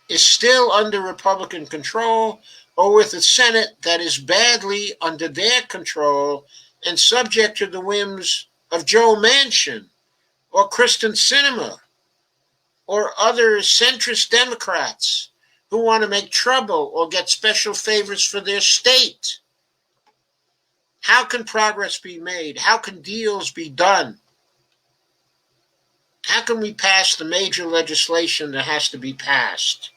is still under Republican control, or with a Senate that is badly under their control and subject to the whims of Joe Manchin or Kristen Sinema or other centrist Democrats who want to make trouble or get special favors for their state? How can progress be made? How can deals be done? How can we pass the major legislation that has to be passed?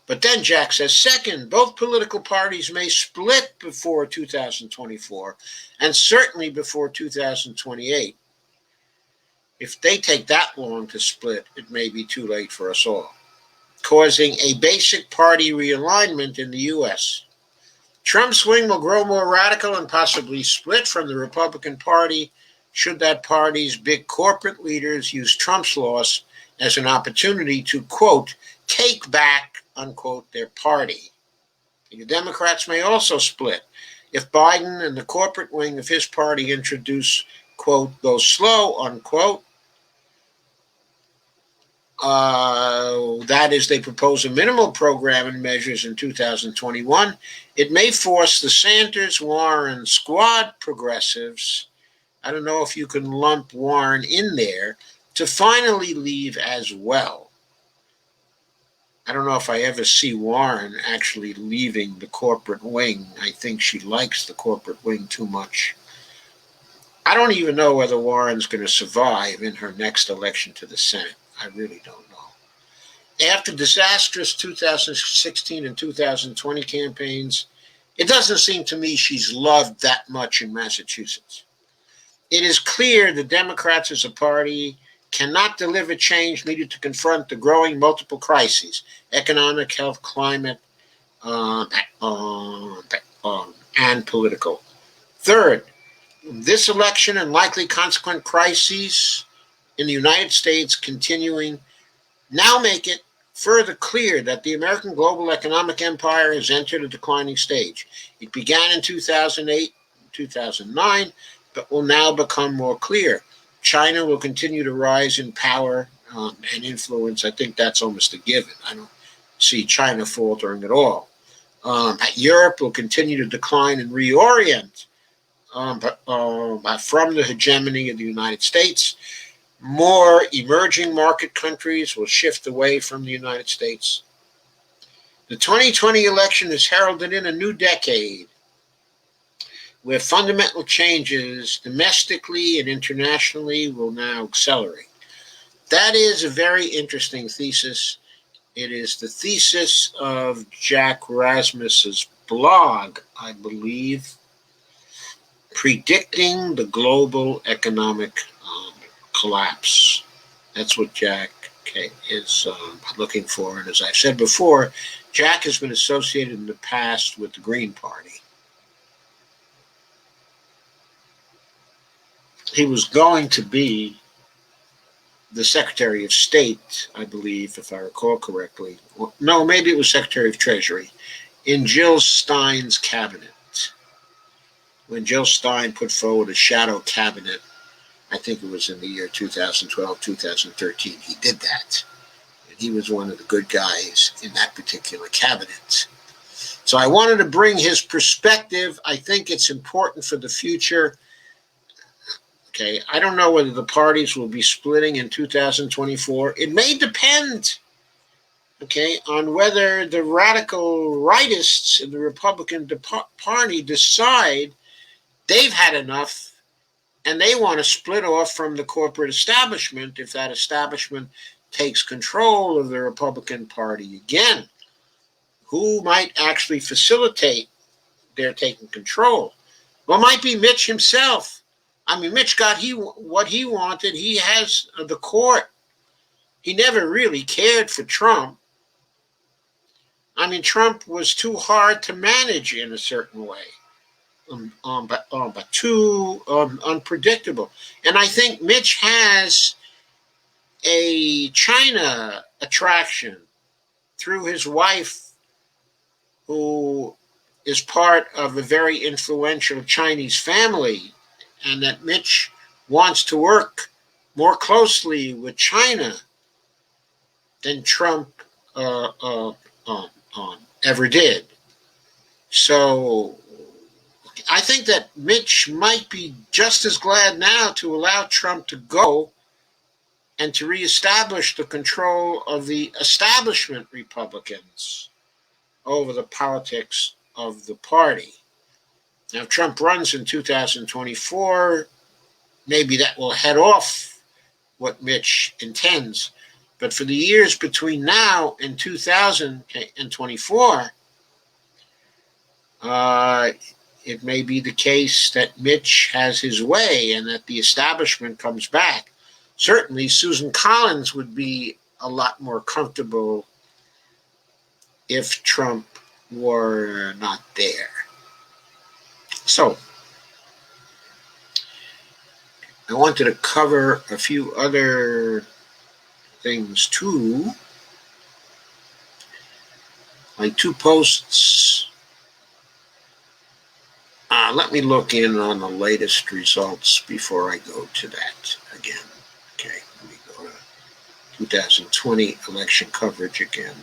But then Jack says, second, both political parties may split before 2024 and certainly before 2028. If they take that long to split, it may be too late for us all, causing a basic party realignment in the U.S. Trump's wing will grow more radical and possibly split from the Republican Party should that party's big corporate leaders use Trump's loss as an opportunity to, quote, take back, unquote, their party. The Democrats may also split if Biden and the corporate wing of his party introduce, quote, go slow, unquote. That is, they propose a minimal program and measures in 2021. It may force the Sanders-Warren squad progressives, I don't know if you can lump Warren in there, to finally leave as well. I don't know if I ever see Warren actually leaving the corporate wing. I think she likes the corporate wing too much. I don't even know whether Warren's going to survive in her next election to the Senate. I really don't know. After disastrous 2016 and 2020 campaigns, it doesn't seem to me she's loved that much in Massachusetts. It is clear the Democrats as a party cannot deliver change needed to confront the growing multiple crises, economic, health, climate, and political. Third, this election and likely consequent crises in the United States continuing now make it further clear that the American global economic empire has entered a declining stage. It began in 2008, 2009, but will now become more clear. China will continue to rise in power and influence. I think that's almost a given. I don't see China faltering at all. Europe will continue to decline and reorient from the hegemony of the United States. More emerging market countries will shift away from the United States. The 2020 election is heralded in a new decade where fundamental changes domestically and internationally will now accelerate. That is a very interesting thesis. It is the thesis of Jack Rasmus's blog, I believe, Predicting the Global Economic Collapse. That's what Jack is looking for. And as I've said before, Jack has been associated in the past with the Green Party. He was going to be the Secretary of State, I believe, if I recall correctly. No, maybe it was Secretary of Treasury in Jill Stein's cabinet. When Jill Stein put forward a shadow cabinet, I think it was in the year 2012, 2013, he did that. And he was one of the good guys in that particular cabinet. So I wanted to bring his perspective. I think it's important for the future. Okay, I don't know whether the parties will be splitting in 2024. It may depend, okay, on whether the radical rightists in the Republican Party decide they've had enough and they want to split off from the corporate establishment if that establishment takes control of the Republican Party again. Who might actually facilitate their taking control? Well, it might be Mitch himself. I mean, Mitch got what he wanted. He has the court. He never really cared for Trump. I mean, Trump was too hard to manage in a certain way, but too unpredictable. And I think Mitch has a China attraction through his wife, who is part of a very influential Chinese family, and that Mitch wants to work more closely with China than Trump ever did. So I think that Mitch might be just as glad now to allow Trump to go and to reestablish the control of the establishment Republicans over the politics of the party. Now, if Trump runs in 2024, maybe that will head off what Mitch intends. But for the years between now and 2024, it may be the case that Mitch has his way and that the establishment comes back. Certainly, Susan Collins would be a lot more comfortable if Trump were not there. So, I wanted to cover a few other things too, like two posts. Let me look in on the latest results before I go to that again. Okay, let me go to 2020 election coverage again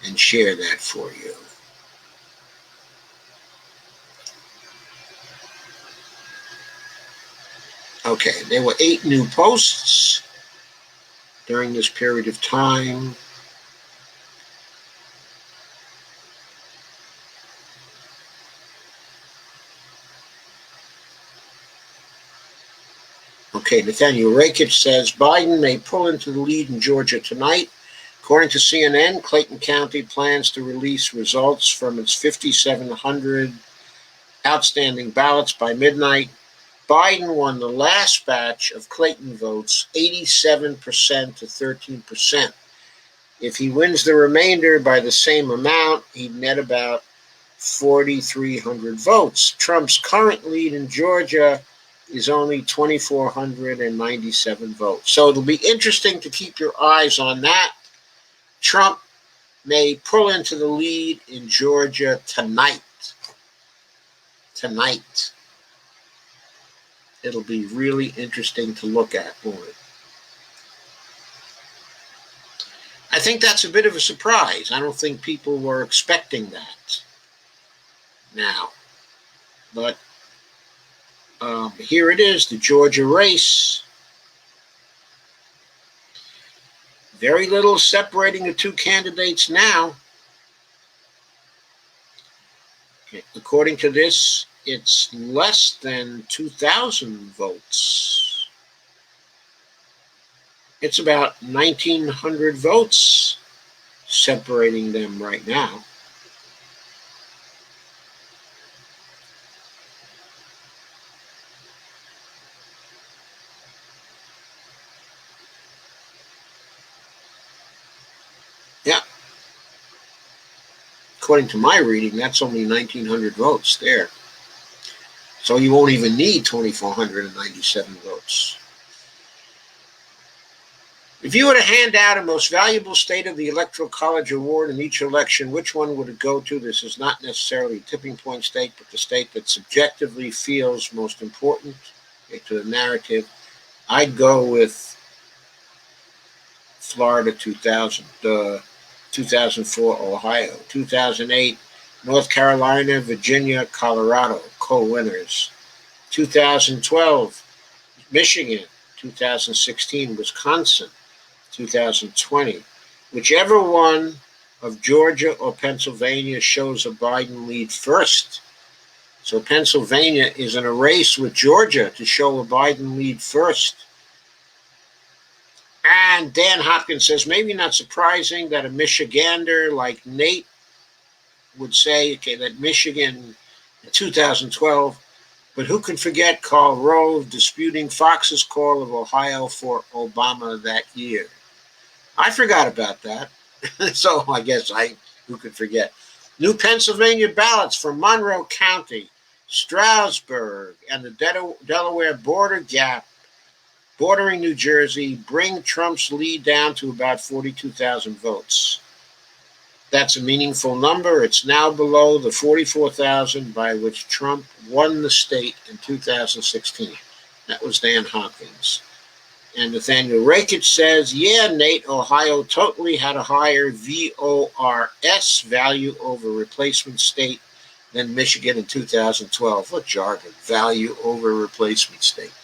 and share that for you. Okay, there were 8 new posts during this period of time. Okay, Nathaniel Rakich says Biden may pull into the lead in Georgia tonight. According to CNN, Clayton County plans to release results from its 5,700 outstanding ballots by midnight. Biden won the last batch of Clayton votes, 87% to 13%. If he wins the remainder by the same amount, he'd net about 4,300 votes. Trump's current lead in Georgia is only 2,497 votes. So it'll be interesting to keep your eyes on that. Trump may pull into the lead in Georgia tonight. Tonight. It'll be really interesting to look at, won't it? I think that's a bit of a surprise. I don't think people were expecting that now. But here it is, the Georgia race. Very little separating the two candidates now. According to this, it's less than 2,000 votes. It's about 1,900 votes separating them right now. Yeah. According to my reading, that's only 1,900 votes there. So you won't even need 2,497 votes. If you were to hand out a most valuable state of the Electoral College award in each election, which one would it go to? This is not necessarily a tipping point state, but the state that subjectively feels most important to the narrative. I'd go with Florida 2000, 2004 Ohio, 2008 North Carolina, Virginia, Colorado, co-winners. 2012 Michigan, 2016 Wisconsin, 2020. Whichever one of Georgia or Pennsylvania shows a Biden lead first. So Pennsylvania is in a race with Georgia to show a Biden lead first. And Dan Hopkins says, maybe not surprising that a Michigander like Nate would say, okay, that Michigan in 2012, but who can forget Karl Rove disputing Fox's call of Ohio for Obama that year? I forgot about that. So I guess who could forget? New Pennsylvania ballots from Monroe County, Stroudsburg, and the Delaware border gap bordering New Jersey bring Trump's lead down to about 42,000 votes. That's a meaningful number. It's now below the 44,000 by which Trump won the state in 2016. That was Dan Hopkins. And Nathaniel Rakich says, yeah, Nate, Ohio totally had a higher VORS value over replacement state than Michigan in 2012. What jargon, value over replacement state.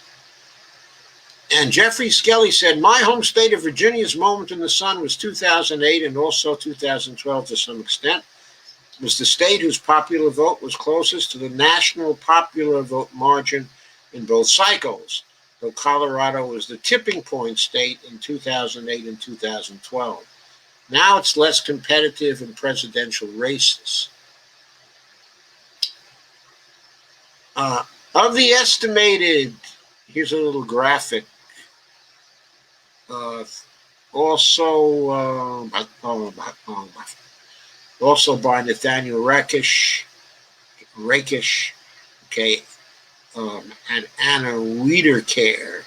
And Jeffrey Skelly said, my home state of Virginia's moment in the sun was 2008 and also 2012 to some extent. It was the state whose popular vote was closest to the national popular vote margin in both cycles, though Colorado was the tipping point state in 2008 and 2012. Now it's less competitive in presidential races. Of the estimated, here's a little graphic. Also by Nathaniel Rakish, okay, and Anna Wiederkehr.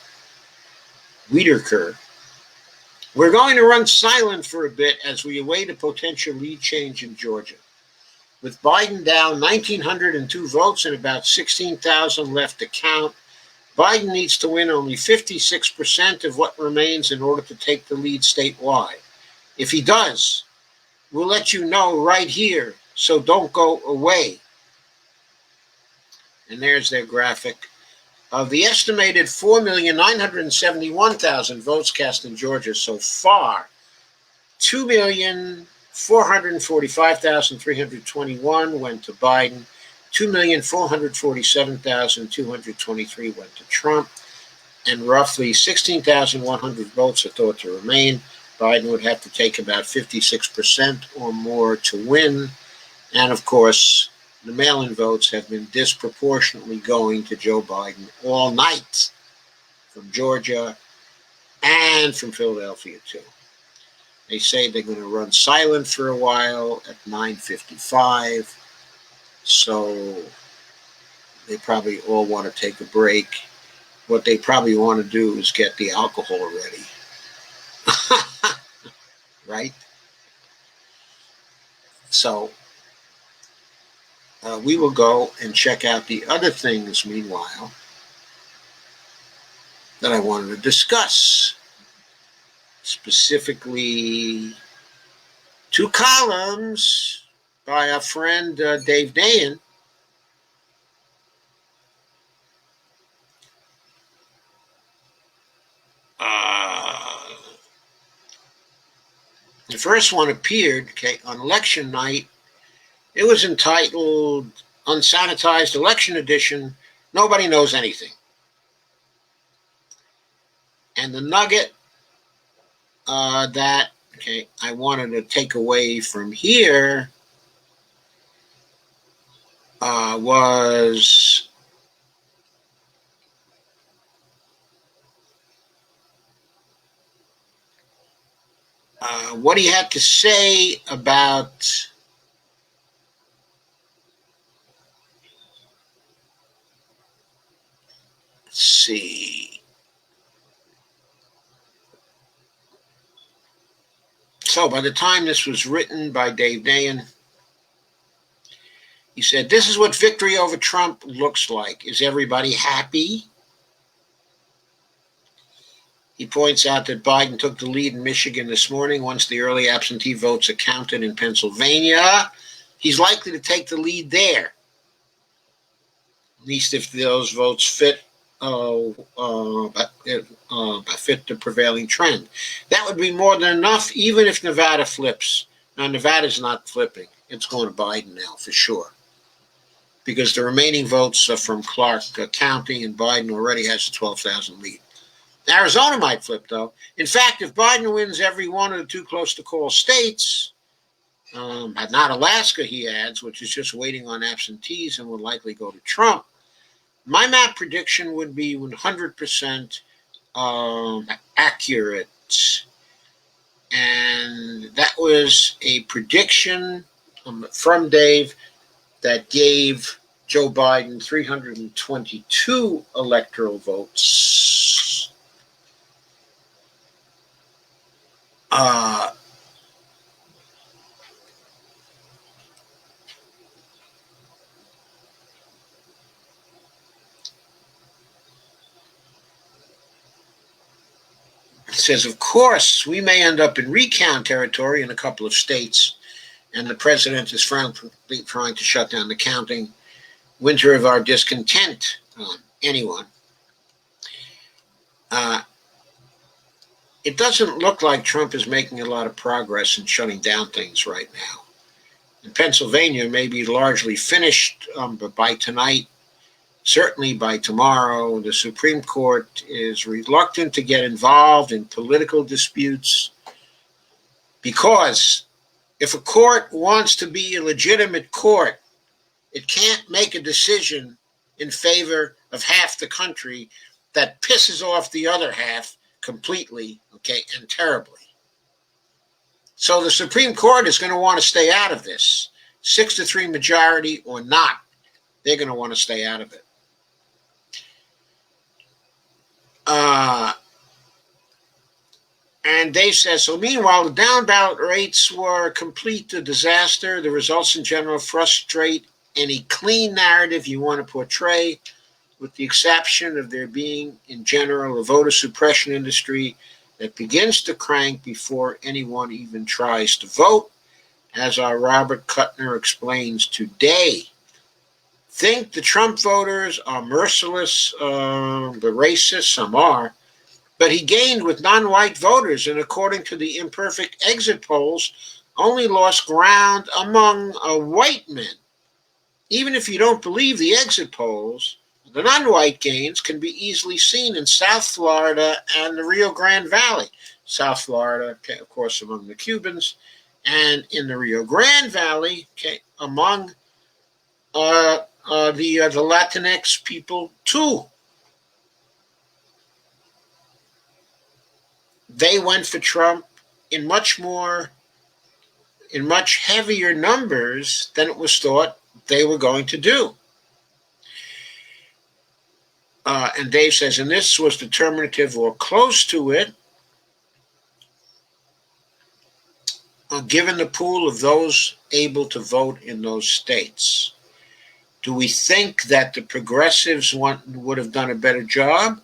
We're going to run silent for a bit as we await a potential lead change in Georgia. With Biden down 1,902 votes and about 16,000 left to count, Biden needs to win only 56% of what remains in order to take the lead statewide. If he does, we'll let you know right here, so don't go away. And there's their graphic. Of the estimated 4,971,000 votes cast in Georgia so far, 2,445,321 went to Biden, 2,447,223 went to Trump, and roughly 16,100 votes are thought to remain. Biden would have to take about 56% or more to win. And of course, the mail-in votes have been disproportionately going to Joe Biden all night from Georgia and from Philadelphia too. They say they're going to run silent for a while at 9:55. So they probably all want to take a break. What they probably want to do is get the alcohol ready. Right? So we will go and check out the other things, meanwhile, that I wanted to discuss. Specifically, two columns by our friend Dave Dayen. The first one appeared on election night. It was entitled Unsanitized Election Edition. Nobody knows anything. And the nugget that I wanted to take away from here was what he had to say about let's see. So by the time this was written by Dave Dayen, he said, this is what victory over Trump looks like. Is everybody happy? He points out that Biden took the lead in Michigan this morning once the early absentee votes are counted in Pennsylvania. He's likely to take the lead there, at least if those votes fit the prevailing trend. That would be more than enough, even if Nevada flips. Now, Nevada's not flipping. It's going to Biden now, for sure, because the remaining votes are from Clark County, and Biden already has a 12,000 lead. Arizona might flip, though. In fact, if Biden wins every one of the too close to call states, not Alaska, he adds, which is just waiting on absentees and will likely go to Trump, my map prediction would be 100% accurate. And that was a prediction from Dave that gave Joe Biden 322 electoral votes. It says, of course, we may end up in recount territory in a couple of states, and the president is frankly trying to shut down the counting. Winter of our discontent. Anyone. It doesn't look like Trump is making a lot of progress in shutting down things right now. In Pennsylvania, may be largely finished, but by tonight, certainly by tomorrow, the Supreme Court is reluctant to get involved in political disputes because if a court wants to be a legitimate court, it can't make a decision in favor of half the country that pisses off the other half completely, and terribly. So the Supreme Court is going to want to stay out of this. 6-3 majority or not, they're going to want to stay out of it. And Dave says, so meanwhile, the down ballot rates were a complete disaster. The results in general frustrate any clean narrative you want to portray, with the exception of there being, in general, a voter suppression industry that begins to crank before anyone even tries to vote, as our Robert Kuttner explains today. Think the Trump voters are merciless, the racists, some are, but he gained with non-white voters, and according to the imperfect exit polls, only lost ground among white men. Even if you don't believe the exit polls, the non-white gains can be easily seen in South Florida and the Rio Grande Valley. South Florida, of course, among the Cubans, and in the Rio Grande Valley, among the Latinx people too. They went for Trump in much heavier numbers than it was thought they were going to do. And Dave says, and this was determinative or close to it, given the pool of those able to vote in those states. Do we think that the progressives would have done a better job?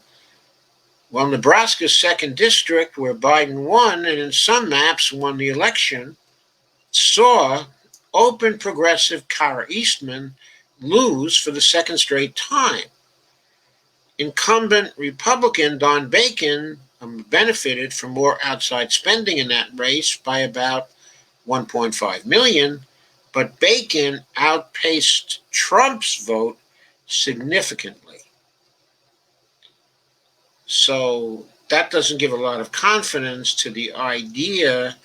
Well, Nebraska's 2nd district, where Biden won, and in some maps won the election, saw open progressive Kara Eastman lose for the second straight time. Incumbent Republican Don Bacon benefited from more outside spending in that race by about 1.5 million, but Bacon outpaced Trump's vote significantly. So that doesn't give a lot of confidence to the idea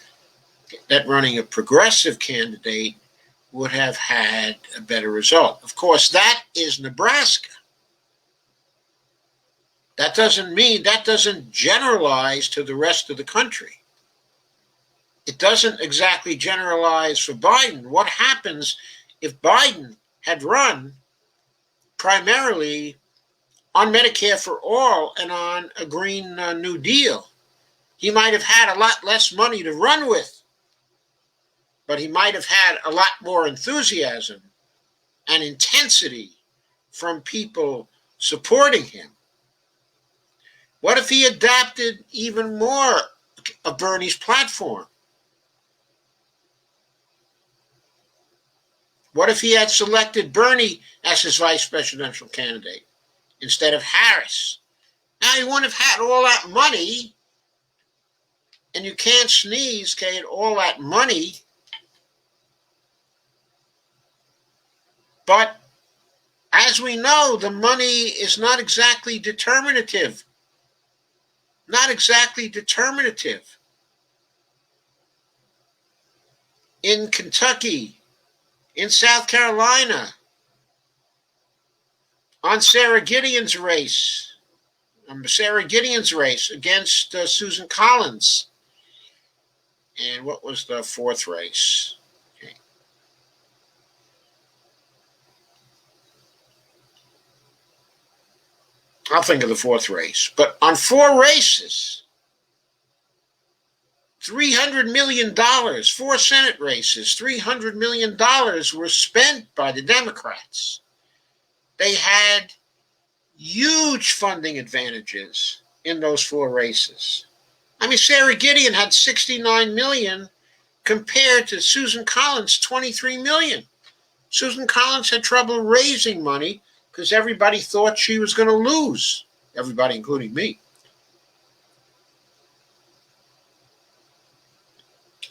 that running a progressive candidate would have had a better result. Of course, that is Nebraska. That doesn't generalize to the rest of the country. It doesn't exactly generalize for Biden. What happens if Biden had run primarily on Medicare for all and on a Green New Deal? He might have had a lot less money to run with, but he might have had a lot more enthusiasm and intensity from people supporting him. What if he adapted even more of Bernie's platform? What if he had selected Bernie as his vice presidential candidate instead of Harris? Now, he wouldn't have had all that money, and you can't sneeze, okay, at all that money. But as we know, the money is not exactly determinative. Not exactly determinative. In Kentucky, in South Carolina, on Sarah Gideon's race against Susan Collins. And what was the fourth race? Okay. I'll think of the fourth race. But on 4 races, $300 million, 4 Senate races, $300 million were spent by the Democrats. They had huge funding advantages in those 4 races. I mean, Sarah Gideon had $69 million compared to Susan Collins' $23 million. Susan Collins had trouble raising money because everybody thought she was going to lose. Everybody, including me.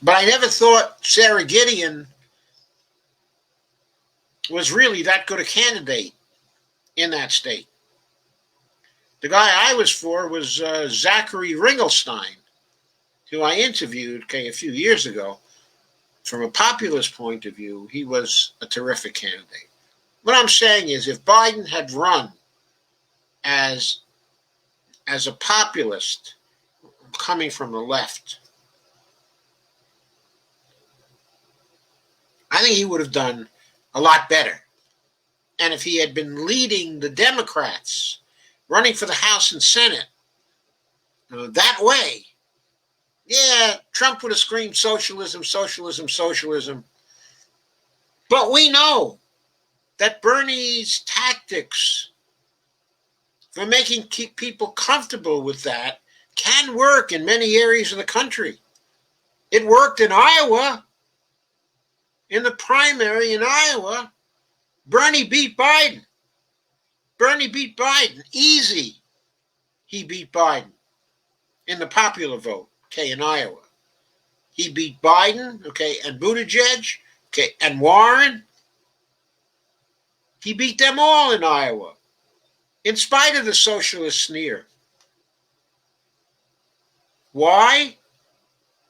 But I never thought Sarah Gideon was really that good a candidate in that state. The guy I was for was Zachary Ringelstein, who I interviewed a few years ago. From a populist point of view, he was a terrific candidate. What I'm saying is, if Biden had run as a populist coming from the left, I think he would have done a lot better. And if he had been leading the Democrats, running for the House and Senate, that way, yeah, Trump would have screamed socialism, socialism, socialism. But we know that Bernie's tactics for making people comfortable with that can work in many areas of the country. It worked in Iowa. In the primary in Iowa, Bernie beat Biden. Bernie beat Biden. Easy. He beat Biden in the popular vote, in Iowa. He beat Biden, and Buttigieg, and Warren. He beat them all in Iowa, in spite of the socialist sneer. Why?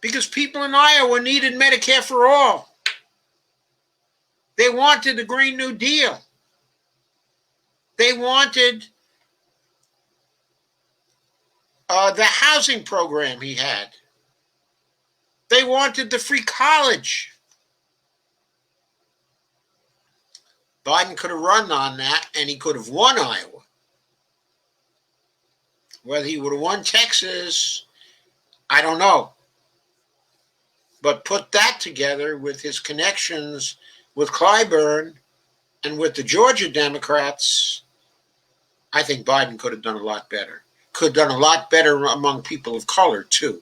Because people in Iowa needed Medicare for all. They wanted the Green New Deal. They wanted the housing program he had. They wanted the free college. Biden could have run on that, and he could have won Iowa. Whether he would have won Texas, I don't know. But put that together with his connections with Clyburn and with the Georgia Democrats, I think Biden could have done a lot better. Could have done a lot better among people of color, too.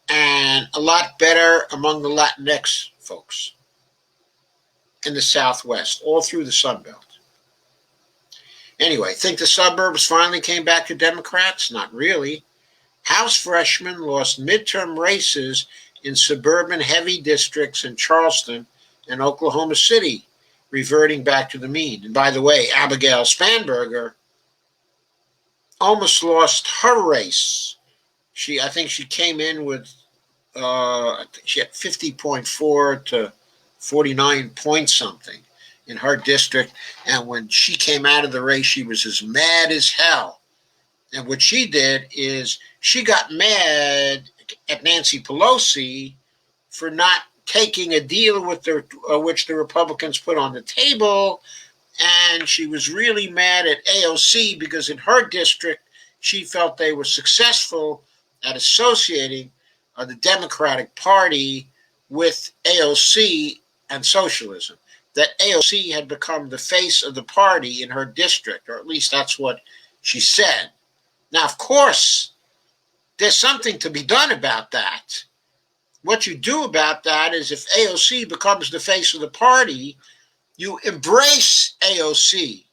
And a lot better among the Latinx folks, in the Southwest, all through the Sun Belt. Anyway, think the suburbs finally came back to Democrats? Not really. House freshmen lost midterm races in suburban heavy districts in Charleston and Oklahoma City, reverting back to the mean. And by the way, Abigail Spanberger almost lost her race. I think she came in with, she had 50.4 to 49 point something in her district. And when she came out of the race, she was as mad as hell. And what she did is she got mad at Nancy Pelosi for not taking a deal with which the Republicans put on the table. And she was really mad at AOC because in her district, she felt they were successful at associating the Democratic Party with AOC and socialism. That AOC had become the face of the party in her district, or at least that's what she said. Now, of course, there's something to be done about that. What you do about that is if AOC becomes the face of the party, you embrace AOC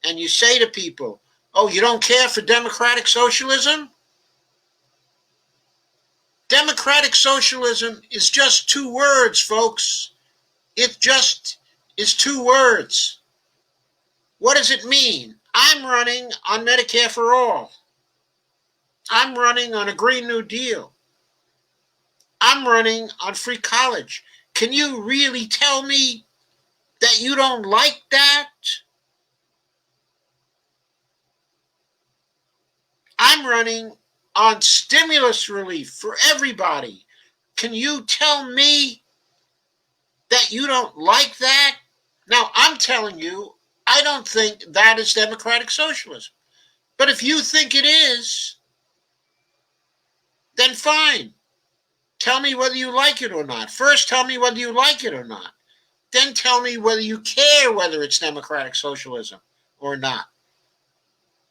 and you say to people, oh, you don't care for democratic socialism? Democratic socialism is just two words, folks. It just is two words. What does it mean? I'm running on Medicare for all. I'm running on a Green New Deal. I'm running on free college. Can you really tell me that you don't like that? I'm running on stimulus relief for everybody. Can you tell me that you don't like that? Now, I'm telling you, I don't think that is democratic socialism. But if you think it is, then fine. Tell me whether you like it or not. First, tell me whether you like it or not. Then tell me whether you care whether it's democratic socialism or not.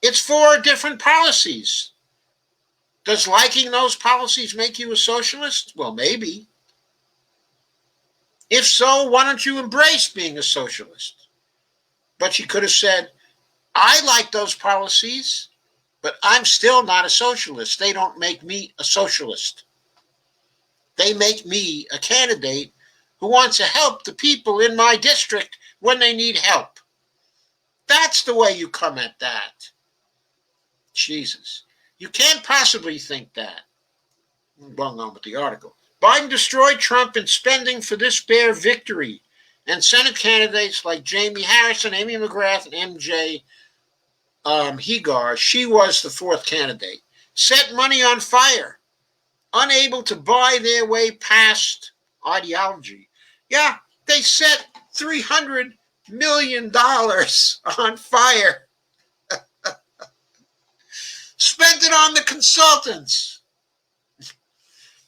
It's four different policies. Does liking those policies make you a socialist? Well, maybe. If so, why don't you embrace being a socialist? But she could have said, I like those policies, but I'm still not a socialist. They don't make me a socialist. They make me a candidate who wants to help the people in my district when they need help. That's the way you come at that. Jesus. You can't possibly think that. I'm going on with the article. Biden destroyed Trump in spending for this bare victory. And Senate candidates like Jamie Harrison, Amy McGrath, and MJ Hegar, she was the fourth candidate, set money on fire, unable to buy their way past ideology. Yeah, they set $300 million on fire. Spent it on the consultants.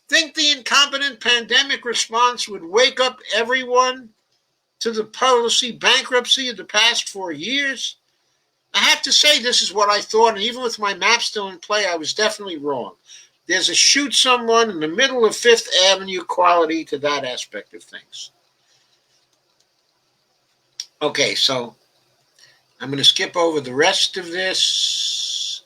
Think the incompetent pandemic response would wake up everyone to the policy bankruptcy of the past 4 years? I have to say this is what I thought, and even with my map still in play, I was definitely wrong. There's a shoot someone in the middle of Fifth Avenue quality to that aspect of things. Okay, so I'm going to skip over the rest of this.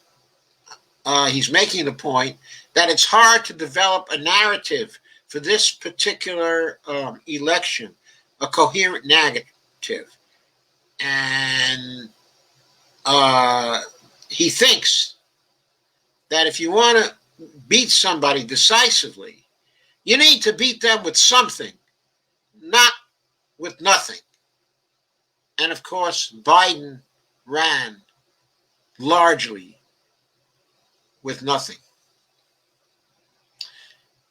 He's making the point that it's hard to develop a narrative for this particular election, a coherent narrative. And he thinks that if you want to beat somebody decisively, you need to beat them with something, not with nothing. And of course, Biden ran largely with nothing.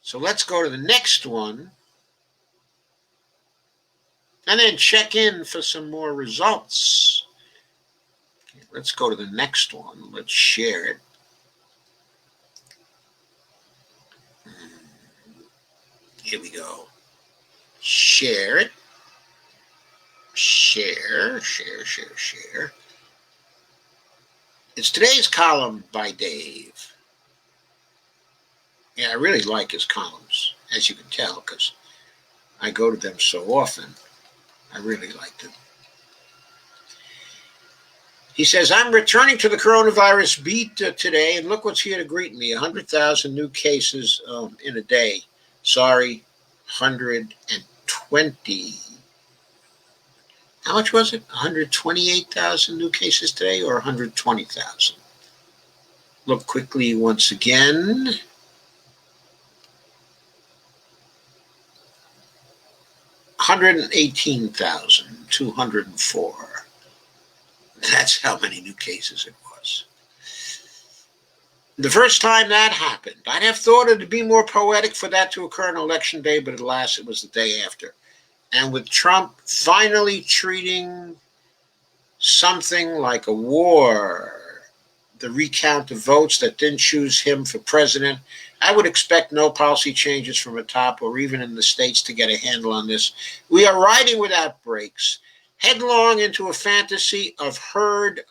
So let's go to the next one and then check in for some more results. Okay, let's go to the next one. Let's share it. Here we go. Share it. Share. It's today's column by Dave. Yeah, I really like his columns, as you can tell, because I go to them so often. I really like them. He says, I'm returning to the coronavirus beat today, and look what's here to greet me. 100,000 new cases in a day. Sorry, 120. How much was it? 128,000 new cases today or 120,000? Look quickly once again. 118,204. That's how many new cases it was. The first time that happened, I'd have thought it would be more poetic for that to occur on Election Day, but alas, it was the day after. And with Trump finally treating something like a war, the recount of votes that didn't choose him for president, I would expect no policy changes from the top or even in the states to get a handle on this. We are riding without brakes, headlong into a fantasy of herd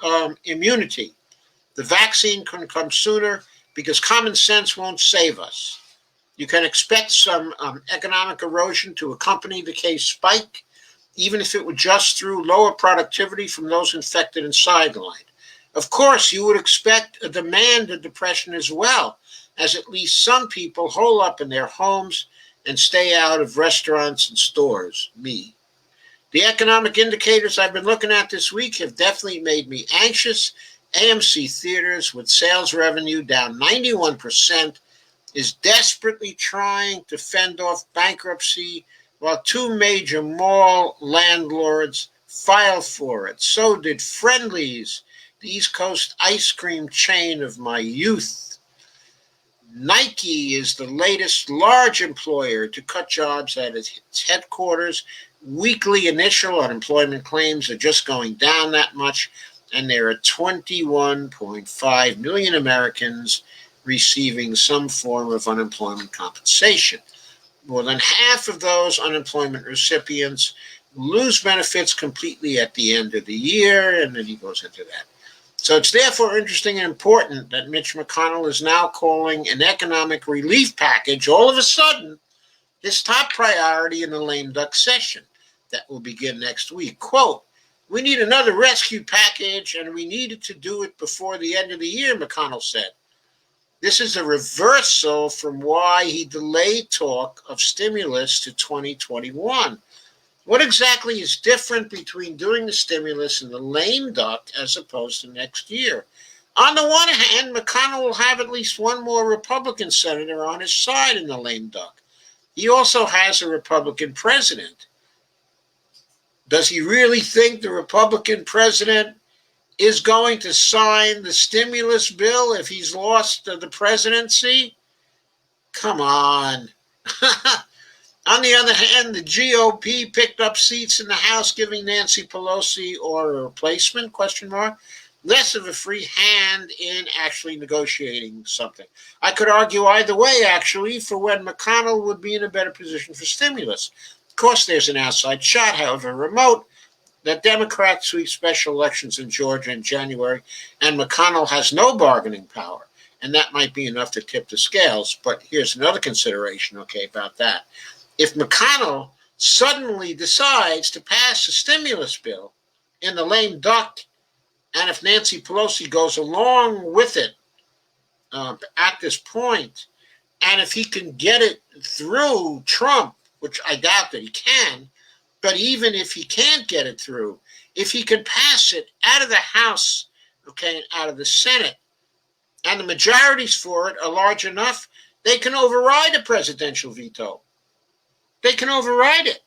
immunity. The vaccine can come sooner because common sense won't save us. You can expect some economic erosion to accompany the case spike, even if it were just through lower productivity from those infected and sidelined. Of course, you would expect a demand depression as well, as at least some people hole up in their homes and stay out of restaurants and stores. Me. The economic indicators I've been looking at this week have definitely made me anxious. AMC Theaters, with sales revenue down 91%, is desperately trying to fend off bankruptcy, while two major mall landlords filed for it. So did Friendly's, the East Coast ice cream chain of my youth. Nike is the latest large employer to cut jobs at its headquarters. Weekly initial unemployment claims are just going down that much, and there are 21.5 million Americans receiving some form of unemployment compensation. More than half of those unemployment recipients lose benefits completely at the end of the year, and then he goes into that. So it's therefore interesting and important that Mitch McConnell is now calling an economic relief package, all of a sudden, his top priority in the lame duck session that will begin next week. Quote, we need another rescue package, and we needed to do it before the end of the year, McConnell said. This is a reversal from why he delayed talk of stimulus to 2021. What exactly is different between doing the stimulus and the lame duck as opposed to next year? On the one hand, McConnell will have at least one more Republican senator on his side in the lame duck. He also has a Republican president. Does he really think the Republican president is going to sign the stimulus bill if he's lost the presidency? Come on. On the other hand, the GOP picked up seats in the House, giving Nancy Pelosi or a replacement, less of a free hand in actually negotiating something. I could argue either way, actually, for when McConnell would be in a better position for stimulus. Of course, there's an outside shot, however remote, that Democrats sweep special elections in Georgia in January, and McConnell has no bargaining power, and that might be enough to tip the scales. But here's another consideration, about that. If McConnell suddenly decides to pass a stimulus bill in the lame duck, and if Nancy Pelosi goes along with it at this point, and if he can get it through Trump, which I doubt that he can, but even if he can't get it through, if he can pass it out of the House, and out of the Senate, and the majorities for it are large enough, they can override a presidential veto. They can override it.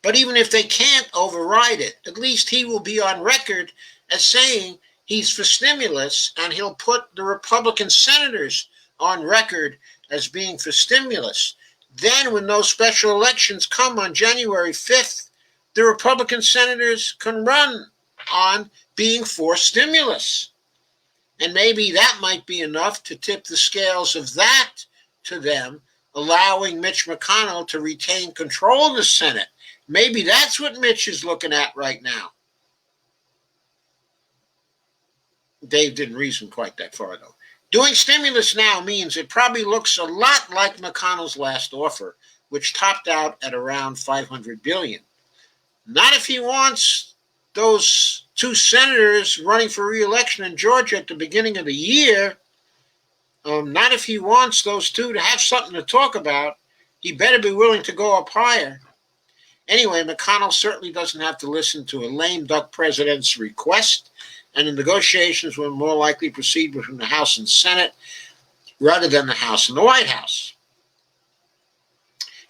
But even if they can't override it, at least he will be on record as saying he's for stimulus, and he'll put the Republican senators on record as being for stimulus. Then when those special elections come on January 5th, the Republican senators can run on being for stimulus. And maybe that might be enough to tip the scales of that to them, allowing Mitch McConnell to retain control of the Senate. Maybe that's what Mitch is looking at right now. Dave didn't reason quite that far, though. Doing stimulus now means it probably looks a lot like McConnell's last offer, which topped out at around $500 billion. Not if he wants those two senators running for re-election in Georgia at the beginning of the year. Not if he wants those two to have something to talk about. He better be willing to go up higher. Anyway, McConnell certainly doesn't have to listen to a lame duck president's request, and the negotiations will more likely proceed between the House and Senate rather than the House and the White House.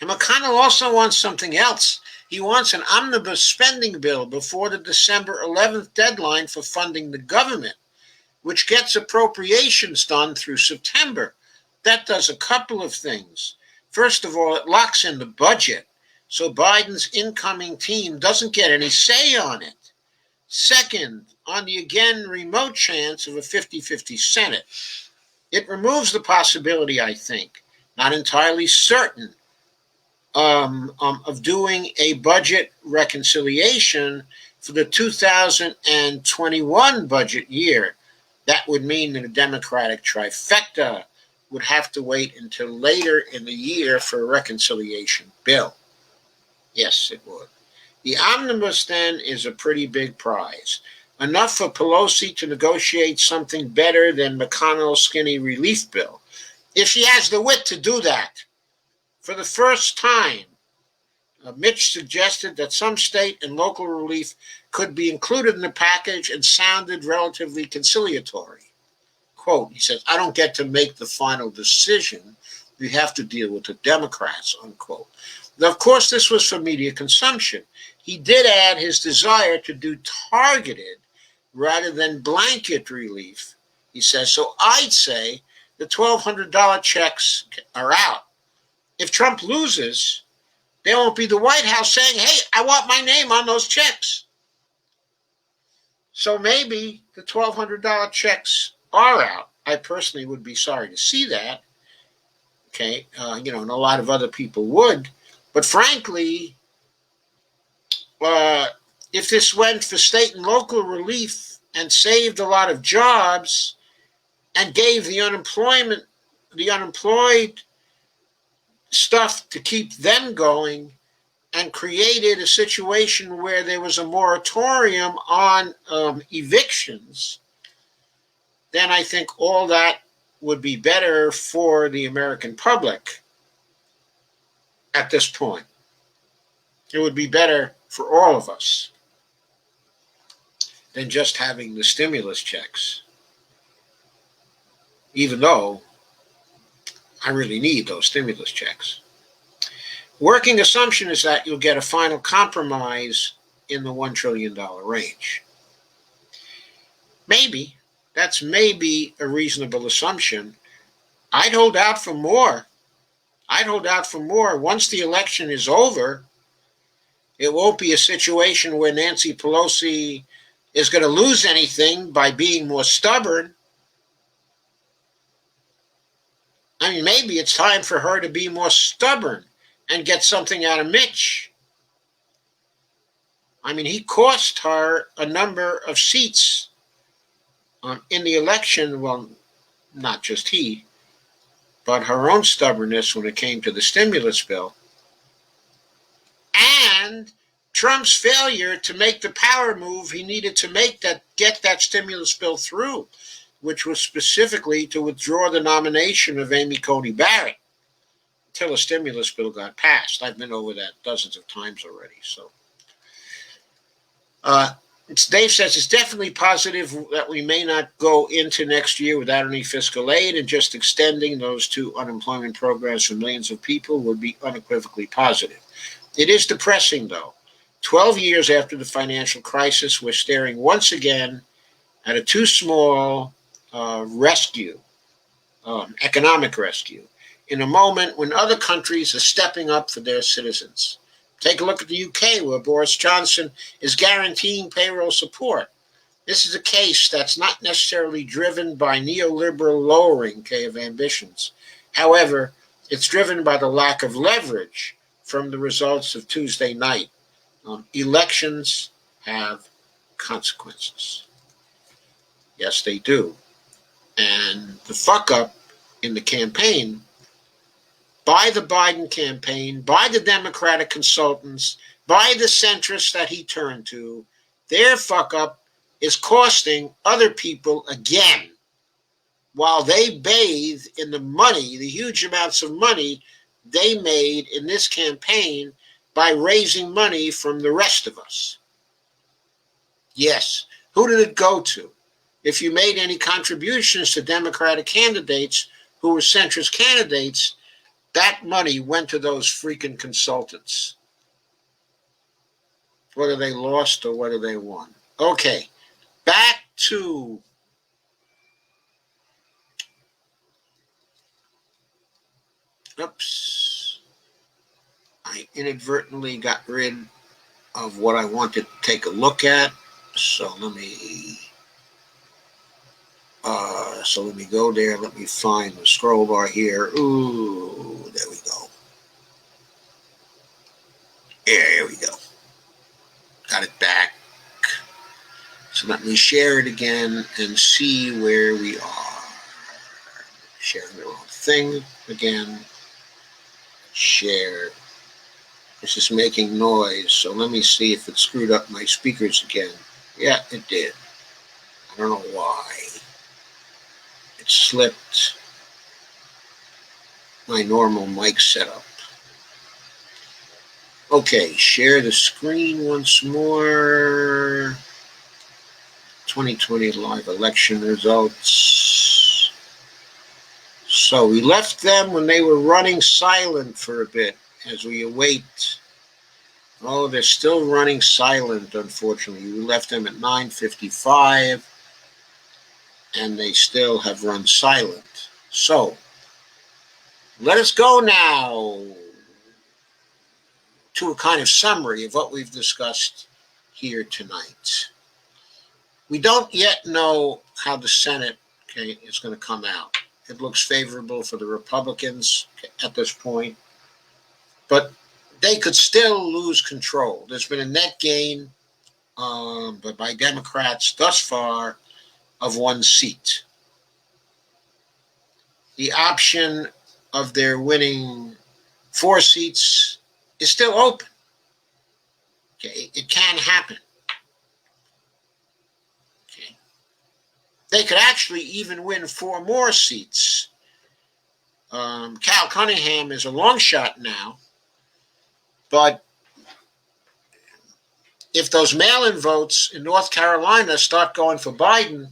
And McConnell also wants something else. He wants an omnibus spending bill before the December 11th deadline for funding the government, which gets appropriations done through September. That does a couple of things. First of all, it locks in the budget, so Biden's incoming team doesn't get any say on it. Second, on the again remote chance of a 50-50 Senate, it removes the possibility, I think, not entirely certain, of doing a budget reconciliation for the 2021 budget year. That would mean that a Democratic trifecta would have to wait until later in the year for a reconciliation bill. Yes, it would. The omnibus, then, is a pretty big prize. Enough for Pelosi to negotiate something better than McConnell's skinny relief bill, if she has the wit to do that. For the first time, Mitch suggested that some state and local relief could be included in the package and sounded relatively conciliatory. Quote, he says, I don't get to make the final decision. We have to deal with the Democrats, unquote. Now, of course, this was for media consumption. He did add his desire to do targeted rather than blanket relief. He says, so I'd say the $1,200 checks are out. If Trump loses, there won't be the White House saying, hey, I want my name on those checks. So maybe the $1,200 checks are out. I personally would be sorry to see that. Okay, and a lot of other people would. But frankly, if this went for state and local relief and saved a lot of jobs and gave the unemployed stuff to keep them going and created a situation where there was a moratorium on evictions, then I think all that would be better for the American public at this point. It would be better for all of us than just having the stimulus checks, even though I really need those stimulus checks. Working assumption is that you'll get a final compromise in the $1 trillion range. Maybe. That's maybe a reasonable assumption. I'd hold out for more. Once the election is over, it won't be a situation where Nancy Pelosi is going to lose anything by being more stubborn. I mean, maybe it's time for her to be more stubborn and get something out of Mitch. I mean, he cost her a number of seats in the election. Well, not just he, but her own stubbornness when it came to the stimulus bill. And Trump's failure to make the power move he needed to make that get that stimulus bill through, which was specifically to withdraw the nomination of Amy Coney Barrett until a stimulus bill got passed. I've been over that dozens of times already. So Dave says it's definitely positive that we may not go into next year without any fiscal aid, and just extending those two unemployment programs for millions of people would be unequivocally positive. It is depressing, though. 12 years after the financial crisis, we're staring once again at a too small economic rescue, in a moment when other countries are stepping up for their citizens. Take a look at the UK, where Boris Johnson is guaranteeing payroll support. This is a case that's not necessarily driven by neoliberal lowering of ambitions. However, it's driven by the lack of leverage from the results of Tuesday night. Elections have consequences. Yes, they do. And the fuck up in the campaign by the Biden campaign, by the Democratic consultants, by the centrists that he turned to, their fuck up is costing other people again, while they bathe in the money, the huge amounts of money they made in this campaign by raising money from the rest of us. Yes. Who did it go to? If you made any contributions to Democratic candidates who were centrist candidates, that money went to those freaking consultants, whether they lost or whether they won. Okay, back to oops. I inadvertently got rid of what I wanted to take a look at. So let me go there. Let me find the scroll bar here. Ooh, there we go. There we go. Got it back. So let me share it again and see where we are. Sharing the wrong thing again. Share. This is making noise, so let me see if it screwed up my speakers again. Yeah, it did. I don't know why. It slipped my normal mic setup. Okay, share the screen once more. 2020 live election results. So we left them when they were running silent for a bit as we await. Oh, they're still running silent, unfortunately. We left them at 9:55, and they still have run silent. So let us go now to a kind of summary of what we've discussed here tonight. We don't yet know how the Senate is going to come out. It looks favorable for the Republicans at this point, but they could still lose control. There's been a net gain, but by Democrats thus far, of one seat. The option of their winning 4 seats is still open. Okay, it can happen. Okay. They could actually even win 4 more seats. Cal Cunningham is a long shot now, but if those mail-in votes in North Carolina start going for Biden,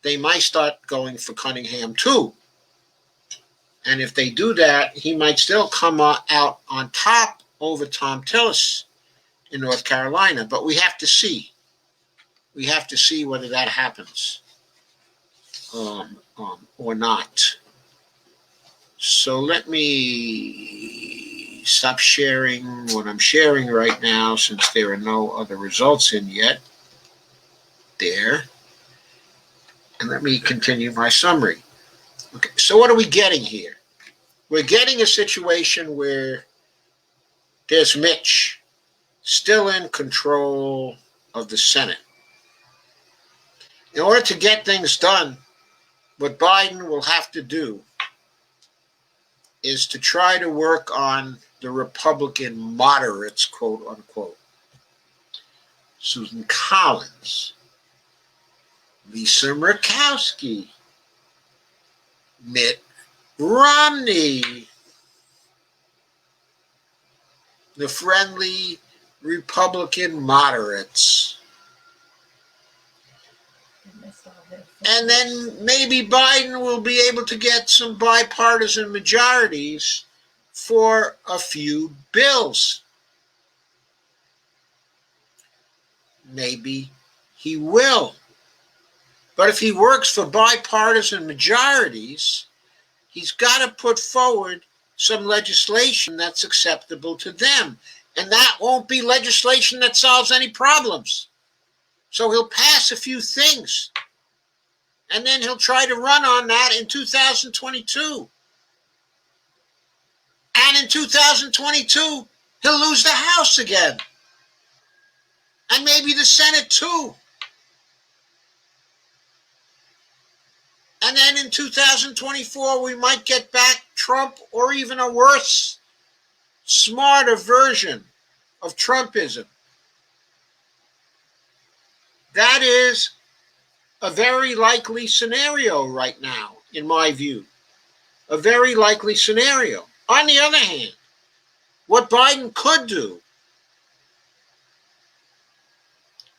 they might start going for Cunningham too. And if they do that, he might still come out on top over Thom Tillis in North Carolina. But we have to see. We have to see whether that happens or not. So let me stop sharing what I'm sharing right now, since there are no other results in yet. There. And let me continue my summary. Okay, so what are we getting here? We're getting a situation where there's Mitch still in control of the Senate. In order to get things done, what Biden will have to do is to try to work on the Republican moderates, quote unquote. Susan Collins, Lisa Murkowski, Mitt Romney, the friendly Republican moderates. And then maybe Biden will be able to get some bipartisan majorities for a few bills. Maybe he will. But if he works for bipartisan majorities, he's got to put forward some legislation that's acceptable to them. And that won't be legislation that solves any problems. So he'll pass a few things. And then he'll try to run on that in 2022. And in 2022, he'll lose the House again. And maybe the Senate too. And then in 2024, we might get back Trump or even a worse, smarter version of Trumpism. That is a very likely scenario right now, in my view. A very likely scenario. On the other hand, what Biden could do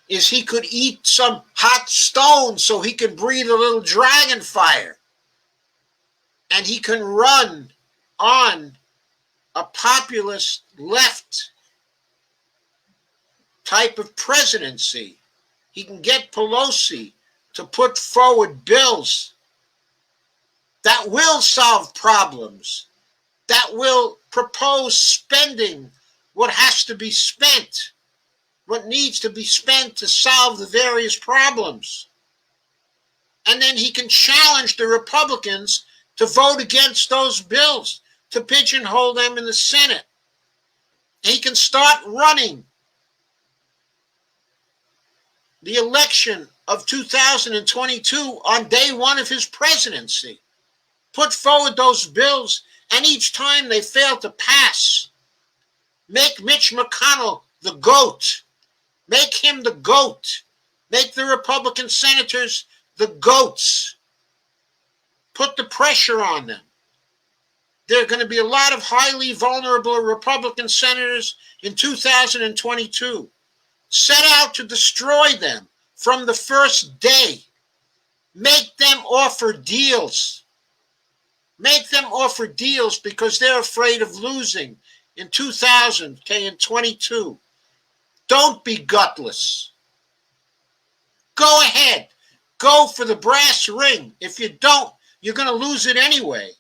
is he could eat some hot stones so he can breathe a little dragon fire. And he can run on a populist left type of presidency. He can get Pelosi to put forward bills that will solve problems, that will propose spending what has to be spent, what needs to be spent to solve the various problems. And then he can challenge the Republicans to vote against those bills, to pigeonhole them in the Senate. He can start running the election of 2022 on day one of his presidency. Put forward those bills, and each time they fail to pass, make Mitch McConnell the GOAT. Make him the GOAT. Make the Republican senators the GOATs. Put the pressure on them. There are going to be a lot of highly vulnerable Republican senators in 2022. Set out to destroy them from the first day. Make them offer deals. Make them offer deals because they're afraid of losing in 2022. Don't be gutless. Go ahead. Go for the brass ring. If you don't, you're going to lose it anyway.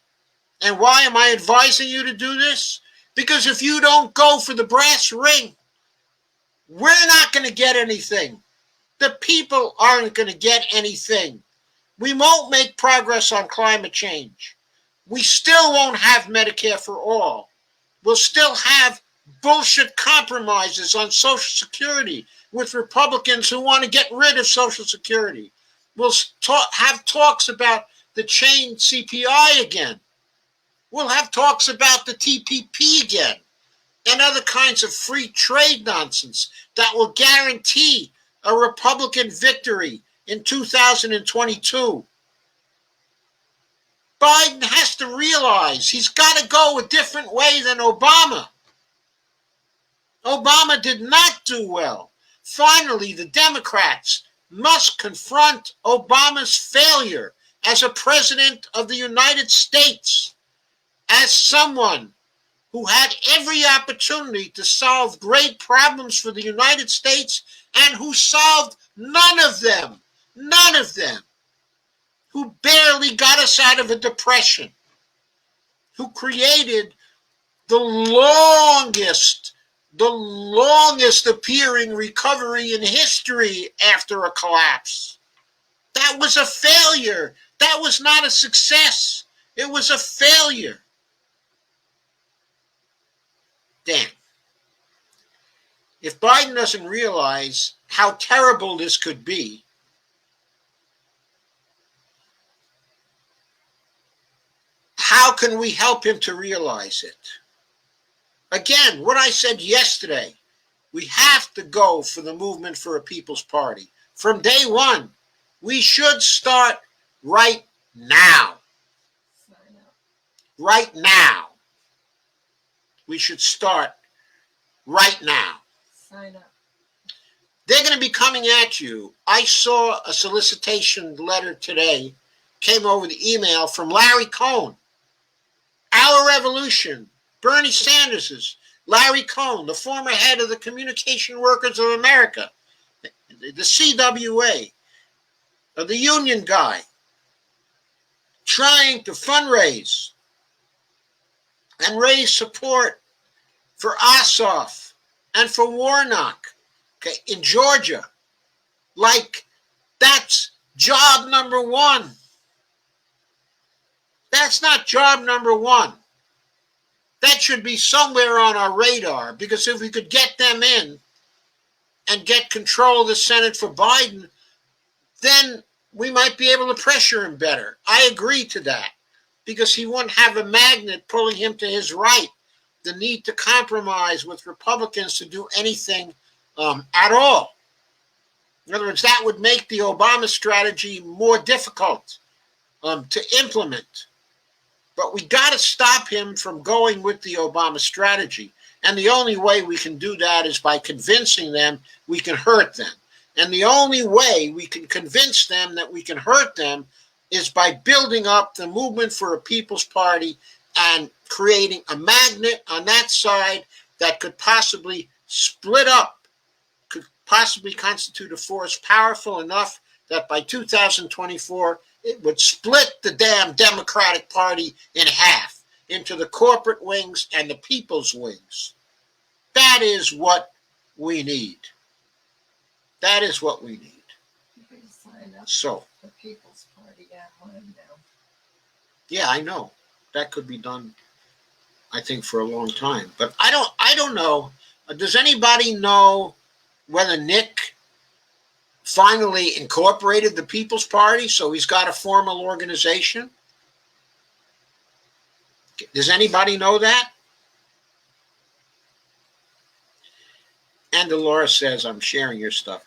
And why am I advising you to do this? Because if you don't go for the brass ring, we're not going to get anything. The people aren't going to get anything. We won't make progress on climate change. We still won't have Medicare for all. We'll still have bullshit compromises on Social Security with Republicans who want to get rid of Social Security. We'll have talks about the chain CPI again. We'll have talks about the TPP again and other kinds of free trade nonsense that will guarantee a Republican victory in 2022. Biden has to realize he's got to go a different way than Obama. Obama did not do well. Finally, the Democrats must confront Obama's failure as a president of the United States, as someone who had every opportunity to solve great problems for the United States and who solved none of them, who barely got us out of a depression, who created the longest appearing recovery in history after a collapse. That was a failure. That was not a success. It was a failure. Damn. If Biden doesn't realize how terrible this could be, how can we help him to realize it? Again, what I said yesterday, we have to go for the movement for a People's Party. From day one, we should start right now. Right now. We should start right now. Sign up. They're going to be coming at you. I saw a solicitation letter today, came over the email from Larry Cohn. Our Revolution, Bernie Sanders's Larry Cohn, the former head of the Communication Workers of America, the CWA, the union guy, trying to fundraise and raise support for Ossoff and for Warnock, okay, in Georgia. Like, that's job number one. That's not job number one. That should be somewhere on our radar, because if we could get them in and get control of the Senate for Biden, then we might be able to pressure him better. I agree to that because he wouldn't have a magnet pulling him to his right. The need to compromise with Republicans to do anything at all. In other words, that would make the Obama strategy more difficult to implement. But we got to stop him from going with the Obama strategy. And the only way we can do that is by convincing them we can hurt them. And the only way we can convince them that we can hurt them is by building up the movement for a People's Party and creating a magnet on that side that could possibly split up, could possibly constitute a force powerful enough that by 2024, it would split the damn Democratic Party in half into the corporate wings and the people's wings. That is what we need. That is what we need. You can sign up So, the People's Party online now. yeah, I know. That could be done, I think, for a long time. But I don't know. Does anybody know whether Nick finally incorporated the People's Party, so he's got a formal organization? Does anybody know that? And Dolores says, I'm sharing your stuff.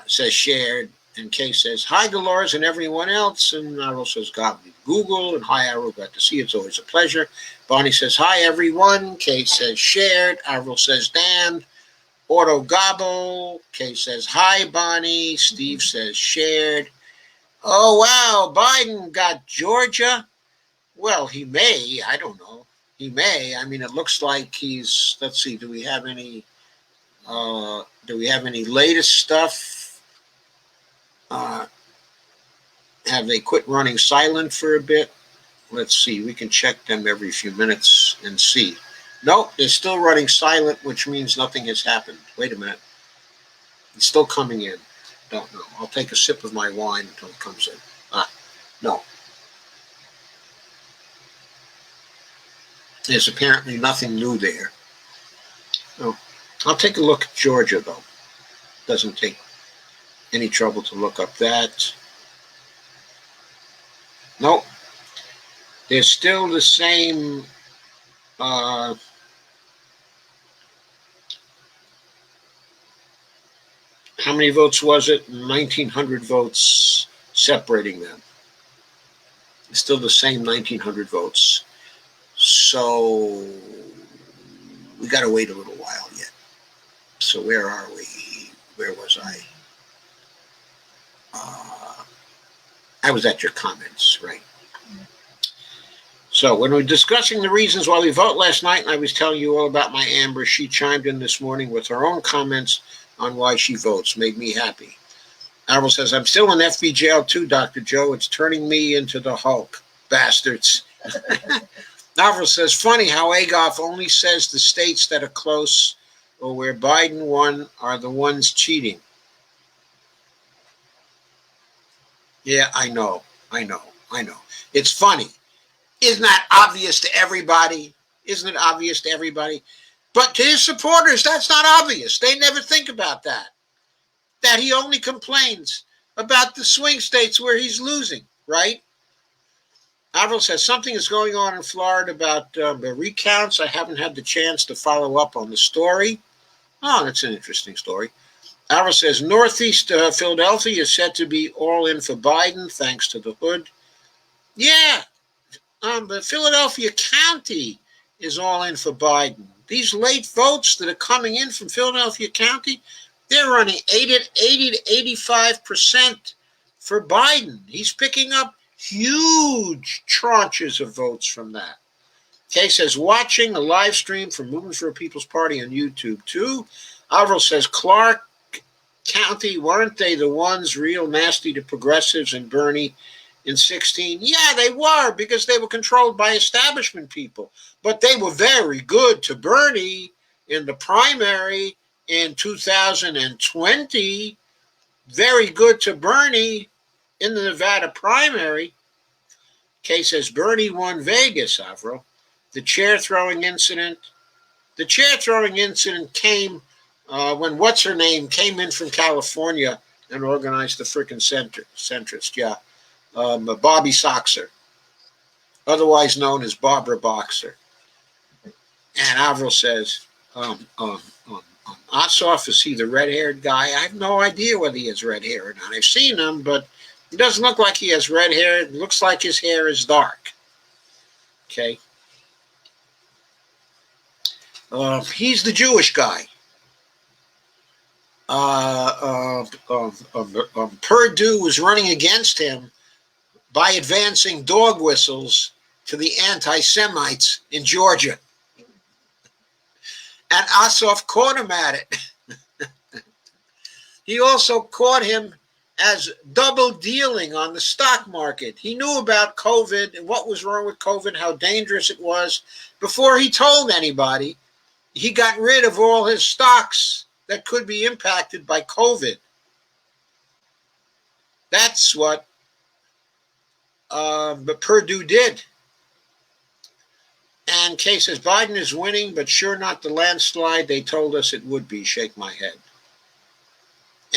Says shared. And Kay says, hi, Dolores and everyone else. And Arrow says, God be Google. And hi, Arrow, glad to see you. It's always a pleasure. Bonnie says, hi, everyone. Kay says, shared. Arrow says, Dan. Auto Gobble. Kay says, hi, Bonnie. Steve says, shared. Oh, wow, Biden got Georgia. Well, he may. I don't know. He may. I mean, it looks like he's, let's see, do we have any latest stuff? Have they quit running silent for a bit? Let's see. We can check them every few minutes and see. Nope, they're still running silent, which means nothing has happened. Wait a minute. It's still coming in. Don't know. I'll take a sip of my wine until it comes in. No. There's apparently nothing new there. Oh, I'll take a look at Georgia, though. Doesn't take any trouble to look up that. Nope. There's still the same how many votes was it? 1,900 votes separating them. It's still the same 1,900 votes. So we got to wait a little while yet. So where are we? Where was I? I was at your comments, right? So when we were discussing the reasons why we vote last night, and I was telling you all about my Amber, she chimed in this morning with her own comments on why she votes. Made me happy. Avril says, I'm still in FB jail too, Dr. Joe. It's turning me into the Hulk. Bastards. Avril says, funny how Agoff only says the states that are close or where Biden won are the ones cheating. Yeah, I know. It's funny. Isn't that obvious to everybody? Isn't it obvious to everybody? But to his supporters, that's not obvious. They never think about that. That he only complains about the swing states where he's losing, right? Avril says, something is going on in Florida about the recounts. I haven't had the chance to follow up on the story. Oh, that's an interesting story. Avril says, Northeast Philadelphia is said to be all in for Biden, thanks to the hood. Yeah, but Philadelphia County is all in for Biden. These late votes that are coming in from Philadelphia County, they're running 80 to 85% for Biden. He's picking up huge tranches of votes from that. Kay says, watching a live stream from Movement for a People's Party on YouTube too. Avril says, Clark County, weren't they the ones real nasty to progressives and Bernie in 16? Yeah, they were, because they were controlled by establishment people. But they were very good to Bernie in the primary in 2020. Very good to Bernie in the Nevada primary. Kay says, Bernie won Vegas, Avril. The chair throwing incident came when what's-her-name came in from California and organized the frickin' centrist, yeah. Bobby Soxer, otherwise known as Barbara Boxer. And Avril says, Ossoff, is he the red-haired guy? I have no idea whether he has red hair or not. I've seen him, but it doesn't look like he has red hair. It looks like his hair is dark. Okay. He's the Jewish guy. Perdue was running against him by advancing dog whistles to the anti-Semites in Georgia. And Ossoff caught him at it. He also caught him as double dealing on the stock market. He knew about COVID and what was wrong with COVID, how dangerous it was. Before he told anybody, he got rid of all his stocks that could be impacted by COVID. That's what Perdue did. And Kay says, Biden is winning, but sure not the landslide they told us it would be. Shake my head.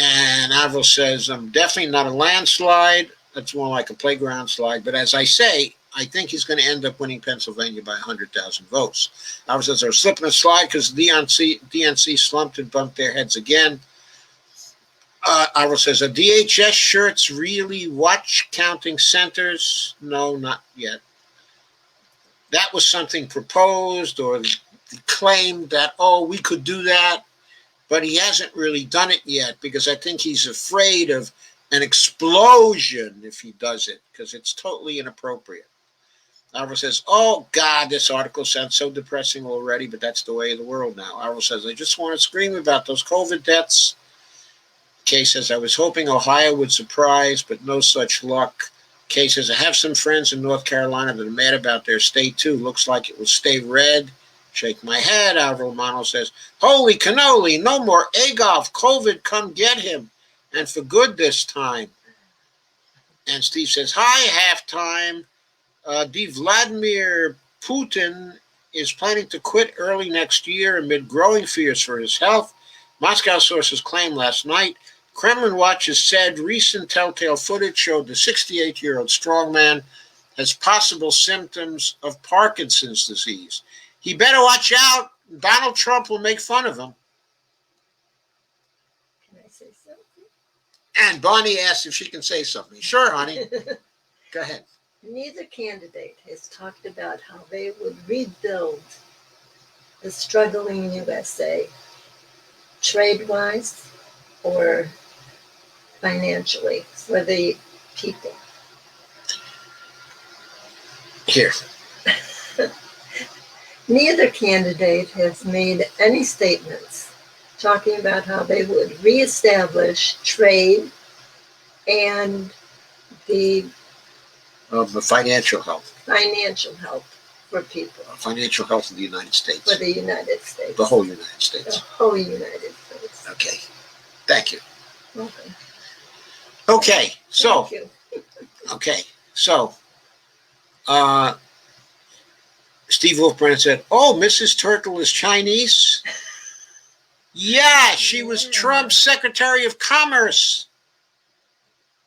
And Avril says, definitely not a landslide. That's more like a playground slide. But as I say, I think he's going to end up winning Pennsylvania by 100,000 votes. Avril says they're slipping a slide because DNC slumped and bumped their heads again. Avril says, are DHS shirts really watch counting centers? No, not yet. That was something proposed or claimed that, we could do that. But he hasn't really done it yet because I think he's afraid of an explosion if he does it because it's totally inappropriate. Avril says, oh, God, this article sounds so depressing already, but that's the way of the world now. Avril says, I just want to scream about those COVID deaths. Kay says, I was hoping Ohio would surprise, but no such luck. Kay says, I have some friends in North Carolina that are mad about their state, too. Looks like it will stay red. Shake my head. Avril Mono says, holy cannoli, no more Agov. COVID, come get him. And for good this time. And Steve says, hi, halftime. Vladimir Putin is planning to quit early next year amid growing fears for his health. Moscow sources claimed last night. Kremlin Watch has said recent telltale footage showed the 68-year-old strongman has possible symptoms of Parkinson's disease. He better watch out. Donald Trump will make fun of him. Can I say something? And Bonnie asks if she can say something. Sure, honey. Go ahead. Neither candidate has talked about how they would rebuild the struggling USA, trade-wise or financially, for the people. Here. Neither candidate has made any statements talking about how they would reestablish trade and the Financial health. financial help for people, Financial health of the United States. for the United States. The whole United The States. whole United States. Okay. Thank you. Okay. Okay. So, Thank you. okay. So, Steve Wolfbrand said, oh, Mrs. Turtle is Chinese? Yeah, she was Trump's Secretary of Commerce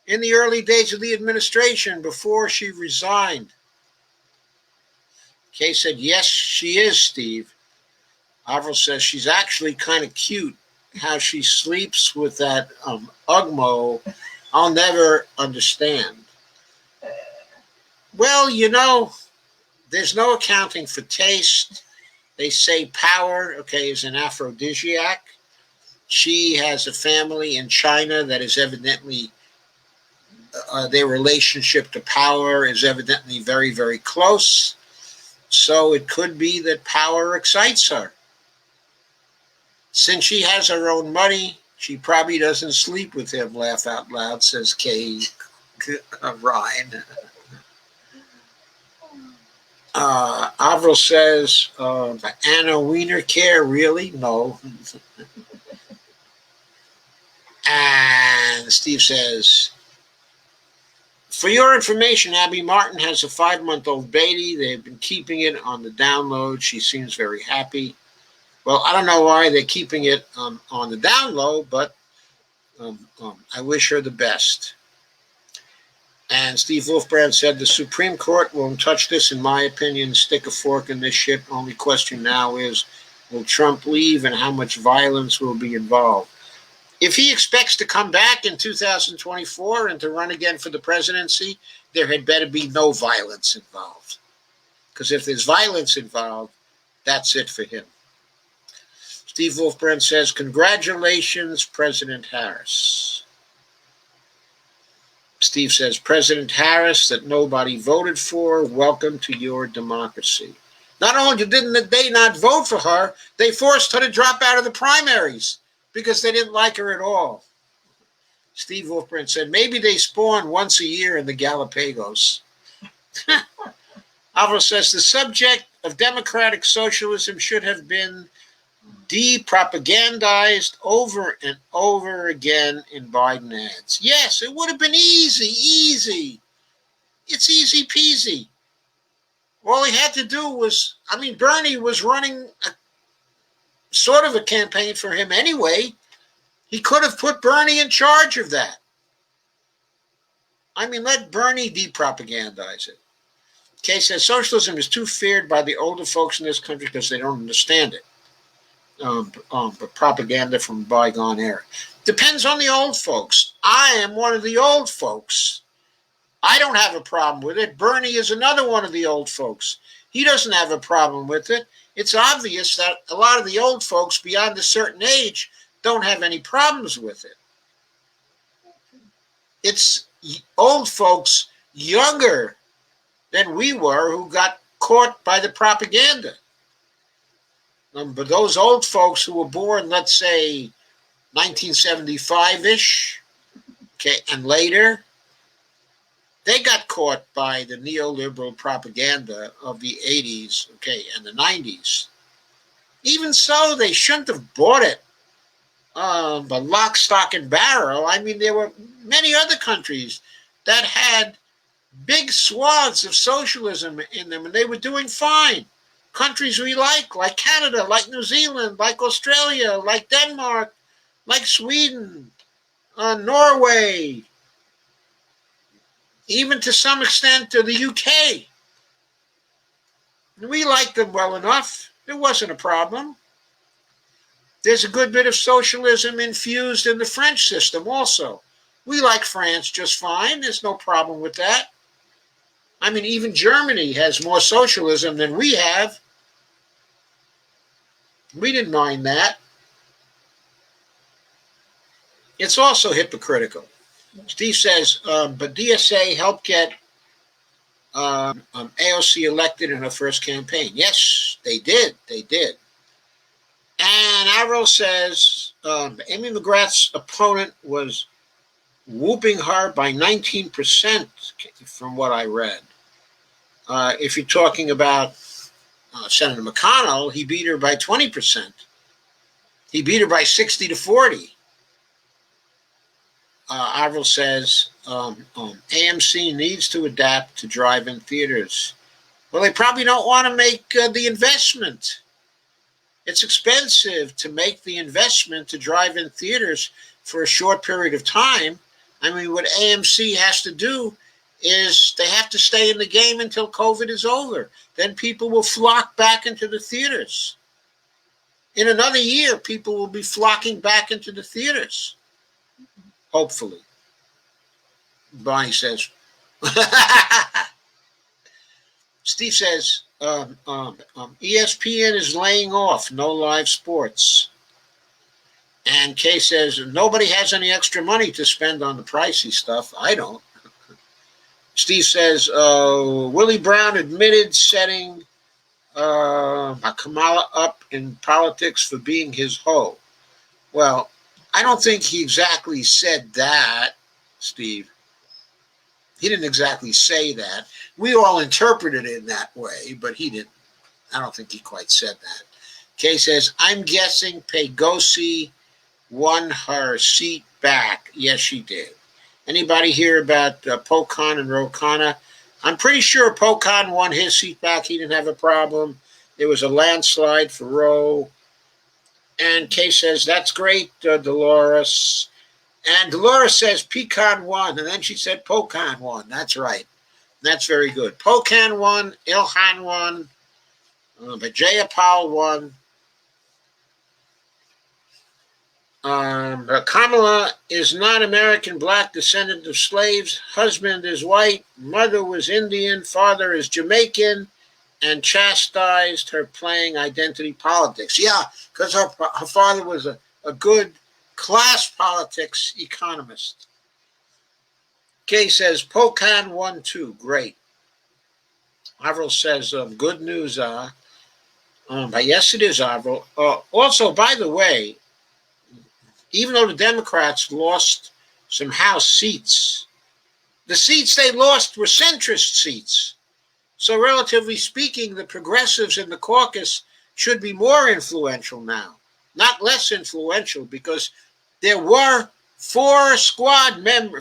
in the early days of the administration before she resigned. Kay said, yes, she is, Steve. Avril says she's actually kind of cute. How she sleeps with that Ugmo, I'll never understand. Well, there's no accounting for taste. They say power, is an aphrodisiac. She has a family in China that is evidently, their relationship to power is evidently very, very close. So it could be that power excites her. Since she has her own money, she probably doesn't sleep with him, laugh out loud, says Kay Ryan. Avril says, Anna Wiener care, really? No. And Steve says, for your information, Abby Martin has a 5-month-old baby. They've been keeping it on the download. She seems very happy. Well, I don't know why they're keeping it on the download, but I wish her the best. And Steve Wolfbrand said the Supreme Court won't touch this, in my opinion, stick a fork in this ship. Only question now is, will Trump leave and how much violence will be involved? If he expects to come back in 2024 and to run again for the presidency, there had better be no violence involved. Because if there's violence involved, that's it for him. Steve Wolfbrand says, congratulations, President Harris. Steve says, President Harris, that nobody voted for, welcome to your democracy. Not only didn't they not vote for her, they forced her to drop out of the primaries because they didn't like her at all. Steve Wolfbrand said, maybe they spawn once a year in the Galapagos. Alvaro says, the subject of democratic socialism should have been de-propagandized over and over again in Biden ads. Yes, it would have been easy. It's easy peasy. All he had to do was, Bernie was running sort of a campaign for him anyway. He could have put Bernie in charge of that. Let Bernie de-propagandize it. Kay says, socialism is too feared by the older folks in this country because they don't understand it. But propaganda from a bygone era. Depends on the old folks. I am one of the old folks. I don't have a problem with it. Bernie is another one of the old folks. He doesn't have a problem with it. It's obvious that a lot of the old folks beyond a certain age don't have any problems with it. It's old folks younger than we were who got caught by the propaganda. But those old folks who were born, let's say, 1975-ish, okay, and later, they got caught by the neoliberal propaganda of the 80s, okay, and the 90s. Even so, they shouldn't have bought it. But lock, stock, and barrel. There were many other countries that had big swaths of socialism in them, and they were doing fine. Countries we like Canada, like New Zealand, like Australia, like Denmark, like Sweden, Norway, even to some extent to the UK. We liked them well enough. It wasn't a problem. There's a good bit of socialism infused in the French system also. We like France just fine. There's no problem with that. Even Germany has more socialism than we have. We didn't mind that. It's also hypocritical. Steve says, but DSA helped get AOC elected in her first campaign. Yes, they did. And Averill says, Amy McGrath's opponent was whooping her by 19% from what I read. If you're talking about Senator McConnell, he beat her by 20%. He beat her by 60-40. Averill says, AMC needs to adapt to drive-in theaters. Well, they probably don't want to make the investment. It's expensive to make the investment to drive-in theaters for a short period of time. What AMC has to do is they have to stay in the game until COVID is over. Then people will flock back into the theaters. In another year, people will be flocking back into the theaters. Hopefully. Bonnie says. Steve says, ESPN is laying off, no live sports. And Kay says, nobody has any extra money to spend on the pricey stuff. I don't. Steve says, Willie Brown admitted setting Kamala up in politics for being his hoe. Well, I don't think he exactly said that, Steve. He didn't exactly say that. We all interpreted it in that way, but he didn't. I don't think he quite said that. Kay says, I'm guessing Pegosi won her seat back. Yes, she did. Anybody hear about Ro Khanna and Ro Khanna? I'm pretty sure Khan won his seat back. He didn't have a problem. There was a landslide for Ro. And Kay says, that's great, Dolores. And Dolores says Pecan won, and then she said Pocan won. That's right. That's very good. Pocan won, Ilhan won, Vijayapal won. Kamala is not American, black, descendant of slaves. Husband is white. Mother was Indian. Father is Jamaican. And chastised her playing identity politics. Yeah, because her father was a good class politics economist. Kay says, Pocan won too. Great. Avril says, good news. Yes, it is, Avril. Also, by the way, even though the Democrats lost some House seats, the seats they lost were centrist seats. So relatively speaking, the progressives in the caucus should be more influential now, not less influential, because there were four new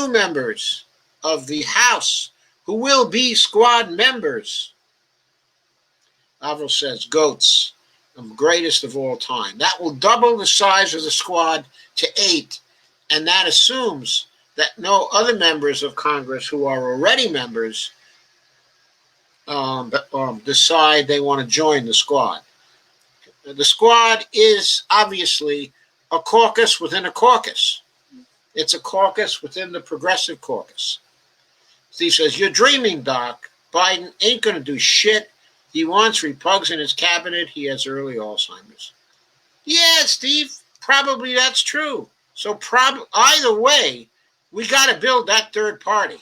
members of the House who will be squad members. Avril says, goats, the greatest of all time. That will double the size of the squad to 8, and that assumes that no other members of Congress who are already members decide they want to join the squad. The squad is obviously a caucus within a caucus. It's a caucus within the progressive caucus. Steve says, you're dreaming, Doc. Biden ain't going to do shit. He wants repugs in his cabinet. He has early Alzheimer's. Yeah, Steve, probably that's true. So either way, we got to build that third party.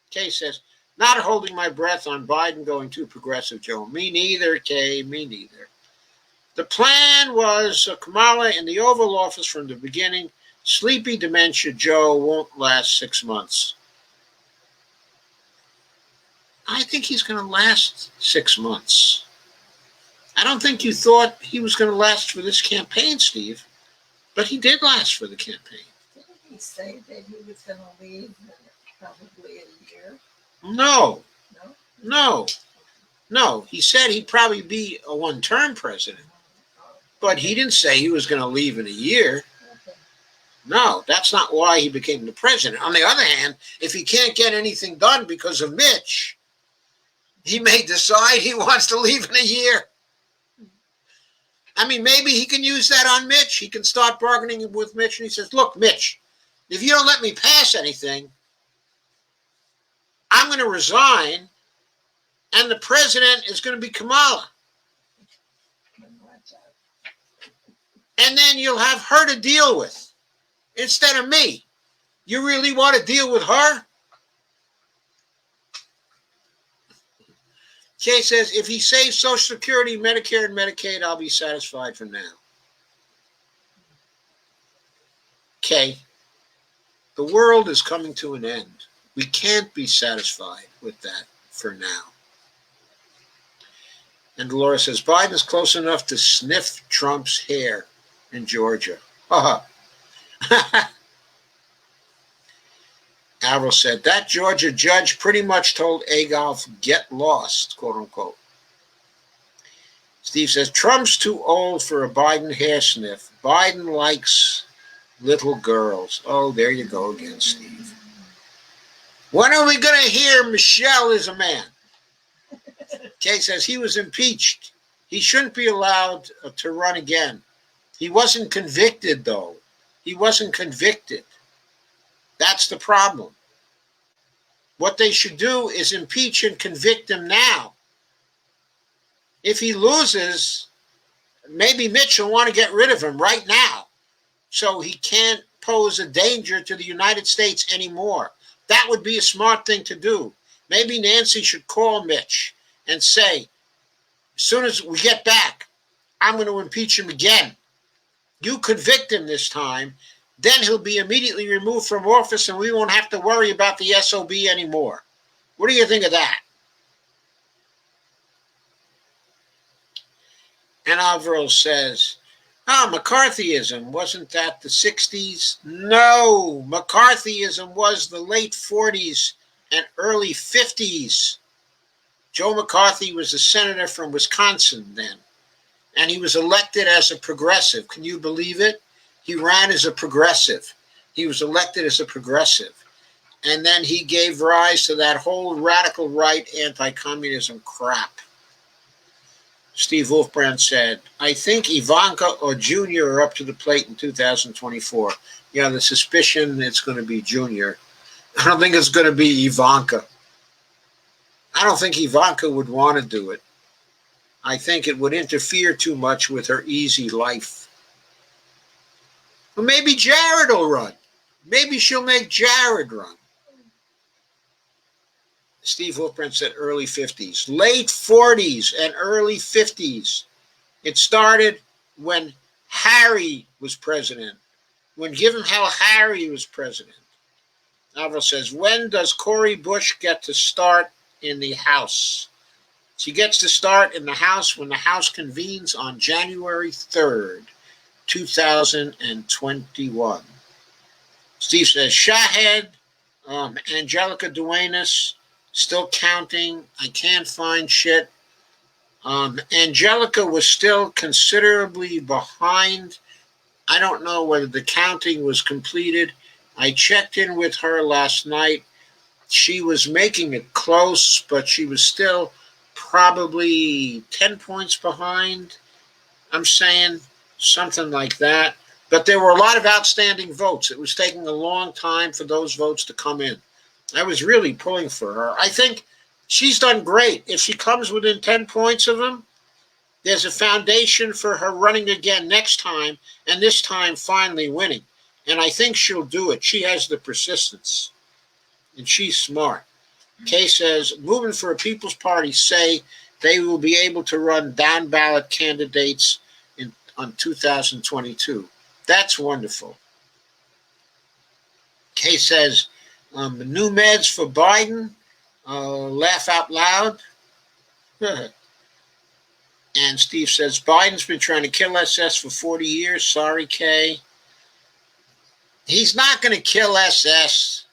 Kay says, not holding my breath on Biden going too progressive, Joe. Me neither, Kay, me neither. The plan was Kamala in the Oval Office from the beginning. Sleepy dementia Joe won't last 6 months. I think he's going to last 6 months. I don't think you thought he was going to last for this campaign, Steve, but he did last for the campaign. Didn't he say that he was going to leave in probably a year? No. No? No. He said he'd probably be a one-term president, but he didn't say he was going to leave in a year. Okay. No, that's not why he became the president. On the other hand, if he can't get anything done because of Mitch, he may decide he wants to leave in a year. I mean, maybe he can use that on Mitch. He can start bargaining with Mitch, and he says, look, Mitch, if you don't let me pass anything, I'm going to resign, and the president is going to be Kamala. And then you'll have her to deal with instead of me. You really want to deal with her? Kay says, if he saves Social Security, Medicare, and Medicaid, I'll be satisfied for now. Kay, the world is coming to an end. We can't be satisfied with that for now. And Dolores says, Biden's close enough to sniff Trump's hair in Georgia. Avril said, that Georgia judge pretty much told Adolf, get lost, quote unquote. Steve says, Trump's too old for a Biden hair sniff. Biden likes little girls. Oh, there you go again, Steve. When are we going to hear Michelle is a man? Kay says, he was impeached. He shouldn't be allowed to run again. He wasn't convicted, though. He wasn't convicted. That's the problem. What they should do is impeach and convict him now. If he loses, maybe Mitch will want to get rid of him right now so he can't pose a danger to the United States anymore. That would be a smart thing to do. Maybe Nancy should call Mitch and say, as soon as we get back, I'm going to impeach him again. You convict him this time, then he'll be immediately removed from office and we won't have to worry about the SOB anymore. What do you think of that? And Avril says, McCarthyism, wasn't that the 60s? No, McCarthyism was the late 40s and early 50s. Joe McCarthy was a senator from Wisconsin then. And he was elected as a progressive. Can you believe it? He ran as a progressive. He was elected as a progressive. And then he gave rise to that whole radical right anti-communism crap. Steve Wolfbrand said, I think Ivanka or Junior are up to the plate in 2024. Yeah, the suspicion it's going to be Junior. I don't think it's going to be Ivanka. I don't think Ivanka would want to do it. I think it would interfere too much with her easy life. Well, maybe Jared will run. Maybe she'll make Jared run. Steve Wolfbrand said early 50s, late 40s and early 50s. It started when Harry was president, when Given How Harry was president. Alvaro says, when does Cori Bush get to start in the House? She gets to start in the House when the House convenes on January 3rd, 2021. Steve says, Shahed, Angelica Duenas, still counting. I can't find shit. Angelica was still considerably behind. I don't know whether the counting was completed. I checked in with her last night. She was making it close, but she was still probably 10 points behind. I'm saying something like that. But there were a lot of outstanding votes. It was taking a long time for those votes to come in. I was really pulling for her. I think she's done great. If she comes within 10 points of them, there's a foundation for her running again next time, and this time finally winning. And I think she'll do it. She has the persistence, and she's smart. Kay says, moving for a People's Party say they will be able to run down-ballot candidates on 2022. That's wonderful. Kay says, new meds for Biden, laugh out loud. And Steve says, Biden's been trying to kill SS for 40 years. Sorry, Kay. He's not going to kill SS.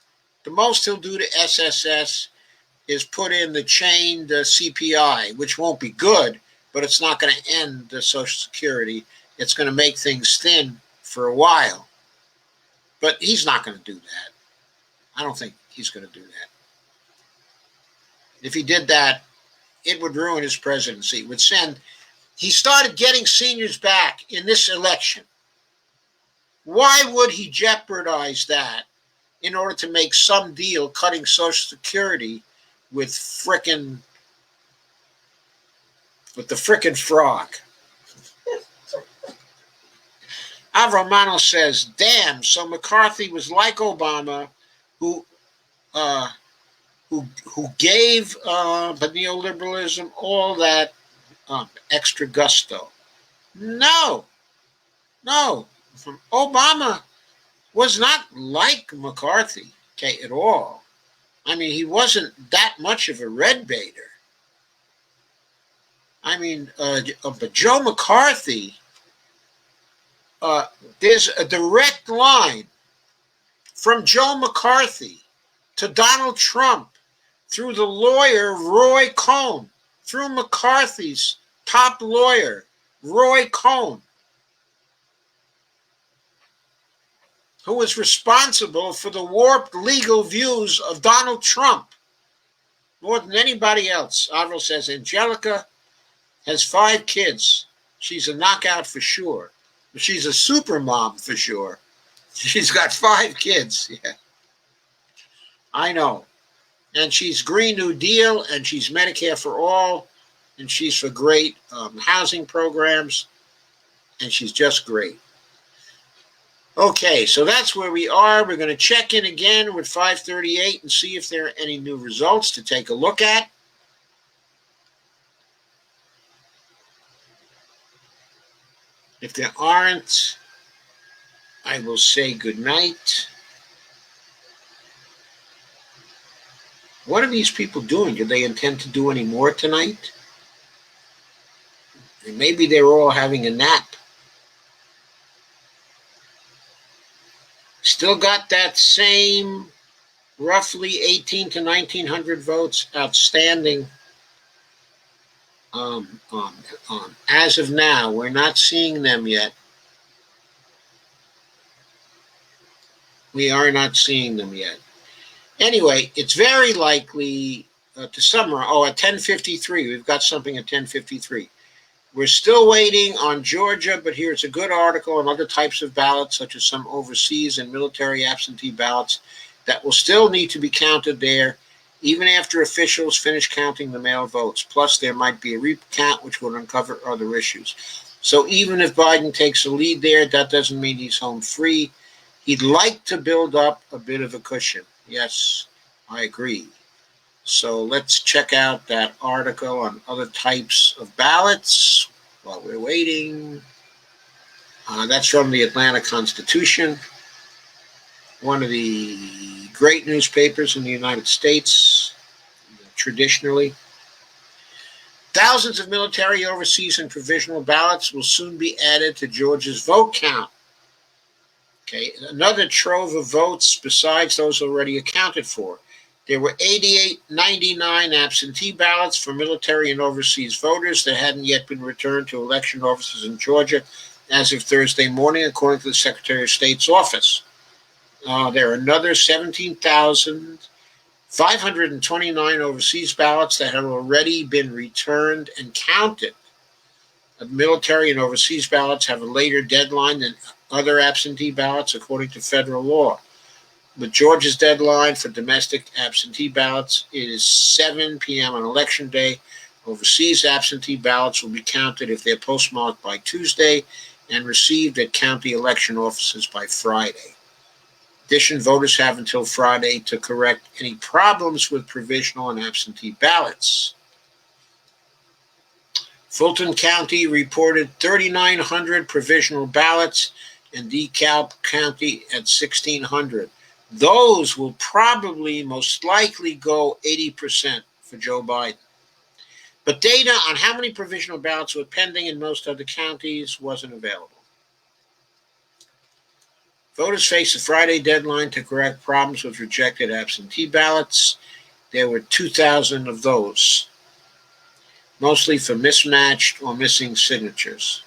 The most he'll do to SSS is put in the chained CPI, which won't be good, but it's not going to end the Social Security. It's going to make things thin for a while. But he's not going to do that. I don't think he's going to do that. If he did that, it would ruin his presidency. It would send. He started getting seniors back in this election. Why would he jeopardize that in order to make some deal cutting Social Security with the frickin' frog? Avromano says, damn, so McCarthy was like Obama, who gave the neoliberalism all that extra gusto. No. Obama was not like McCarthy, okay, at all. I mean, he wasn't that much of a red baiter. I mean, but Joe McCarthy, there's a direct line from Joe McCarthy to Donald Trump through the lawyer Roy Cohn, through McCarthy's top lawyer, Roy Cohn, who was responsible for the warped legal views of Donald Trump more than anybody else. Avril says, Angelica has 5 kids. She's a knockout for sure. She's a super mom for sure. She's got 5 kids. Yeah, I know. And she's Green New Deal, and she's Medicare for all, and she's for great housing programs, and she's just great. Okay, so that's where we are. We're going to check in again with 538 and see if there are any new results to take a look at. If there aren't, I will say good night. What are these people doing? Do they intend to do any more tonight? And maybe they're all having a nap. Still got that same roughly 18 to 1900 votes outstanding. As of now, we're not seeing them yet. We are not seeing them yet. Anyway, it's very likely to summarize. Oh, at 10:53, we've got something at 10:53. We're still waiting on Georgia, but here's a good article on other types of ballots, such as some overseas and military absentee ballots that will still need to be counted there, even after officials finish counting the mail votes. Plus, there might be a recount, which will uncover other issues. So even if Biden takes a lead there, that doesn't mean he's home free. He'd like to build up a bit of a cushion. Yes, I agree. So let's check out that article on other types of ballots while we're waiting. That's from the Atlanta Constitution, one of the great newspapers in the United States, traditionally. Thousands of military, overseas, and provisional ballots will soon be added to Georgia's vote count. Okay, another trove of votes besides those already accounted for. There were 8899 absentee ballots for military and overseas voters that hadn't yet been returned to election offices in Georgia as of Thursday morning, according to the Secretary of State's office. There are another 17,529 overseas ballots that had already been returned and counted. Military and overseas ballots have a later deadline than other absentee ballots, according to federal law. But Georgia's deadline for domestic absentee ballots is 7 p.m. on Election Day. Overseas absentee ballots will be counted if they're postmarked by Tuesday and received at county election offices by Friday. In addition, voters have until Friday to correct any problems with provisional and absentee ballots. Fulton County reported 3,900 provisional ballots and DeKalb County at 1,600. Those will probably most likely go 80% for Joe Biden. But data on how many provisional ballots were pending in most other counties wasn't available. Voters face a Friday deadline to correct problems with rejected absentee ballots. There were 2,000 of those, mostly for mismatched or missing signatures.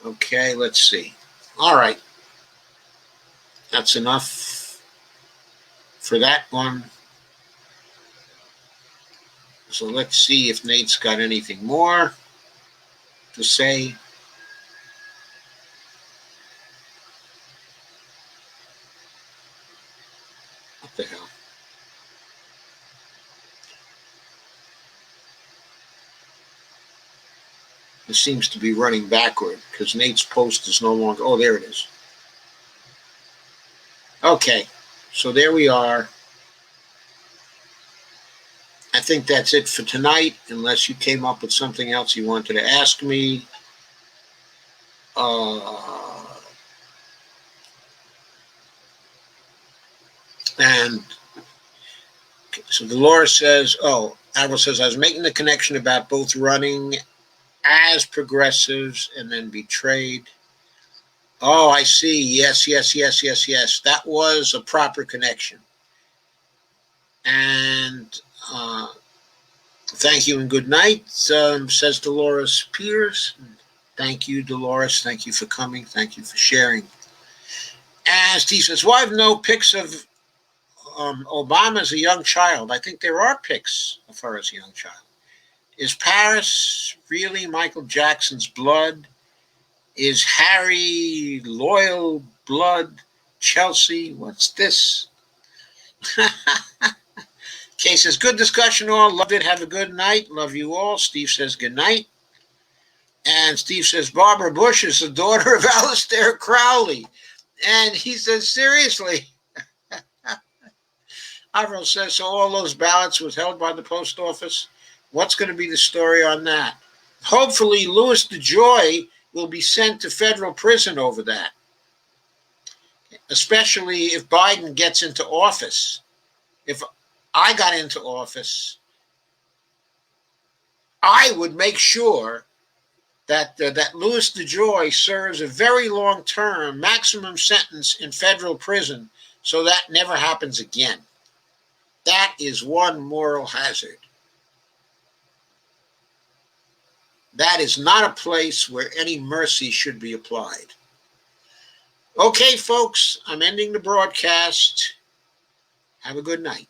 Okay, let's see. All right. That's enough for that one. So let's see if Nate's got anything more to say. What the hell? This seems to be running backward because Nate's post is no longer. Oh, there it is. Okay, so there we are. I think that's it for tonight, unless you came up with something else you wanted to ask me. And so Dolores says, Avril says, I was making the connection about both running as progressives and then betrayed. Oh, I see. Yes. That was a proper connection. And thank you and good night, says Dolores Pierce. Thank you, Dolores. Thank you for coming. Thank you for sharing. And Steve says, well, I have no pics of Obama as a young child. I think there are pics of her as a young child. Is Paris really Michael Jackson's blood? Is Harry loyal blood Chelsea? What's this? Kay says, good discussion all. Loved it. Have a good night. Love you all. Steve says, good night. And Steve says, Barbara Bush is the daughter of Aleister Crowley. And he says, seriously? Avril says, so all those ballots was held by the post office? What's going to be the story on that? Hopefully, Louis DeJoy will be sent to federal prison over that, especially if Biden gets into office. If I got into office, I would make sure that Louis DeJoy serves a very long term, maximum sentence in federal prison, so that never happens again. That is one moral hazard. That is not a place where any mercy should be applied. Okay, folks, I'm ending the broadcast. Have a good night.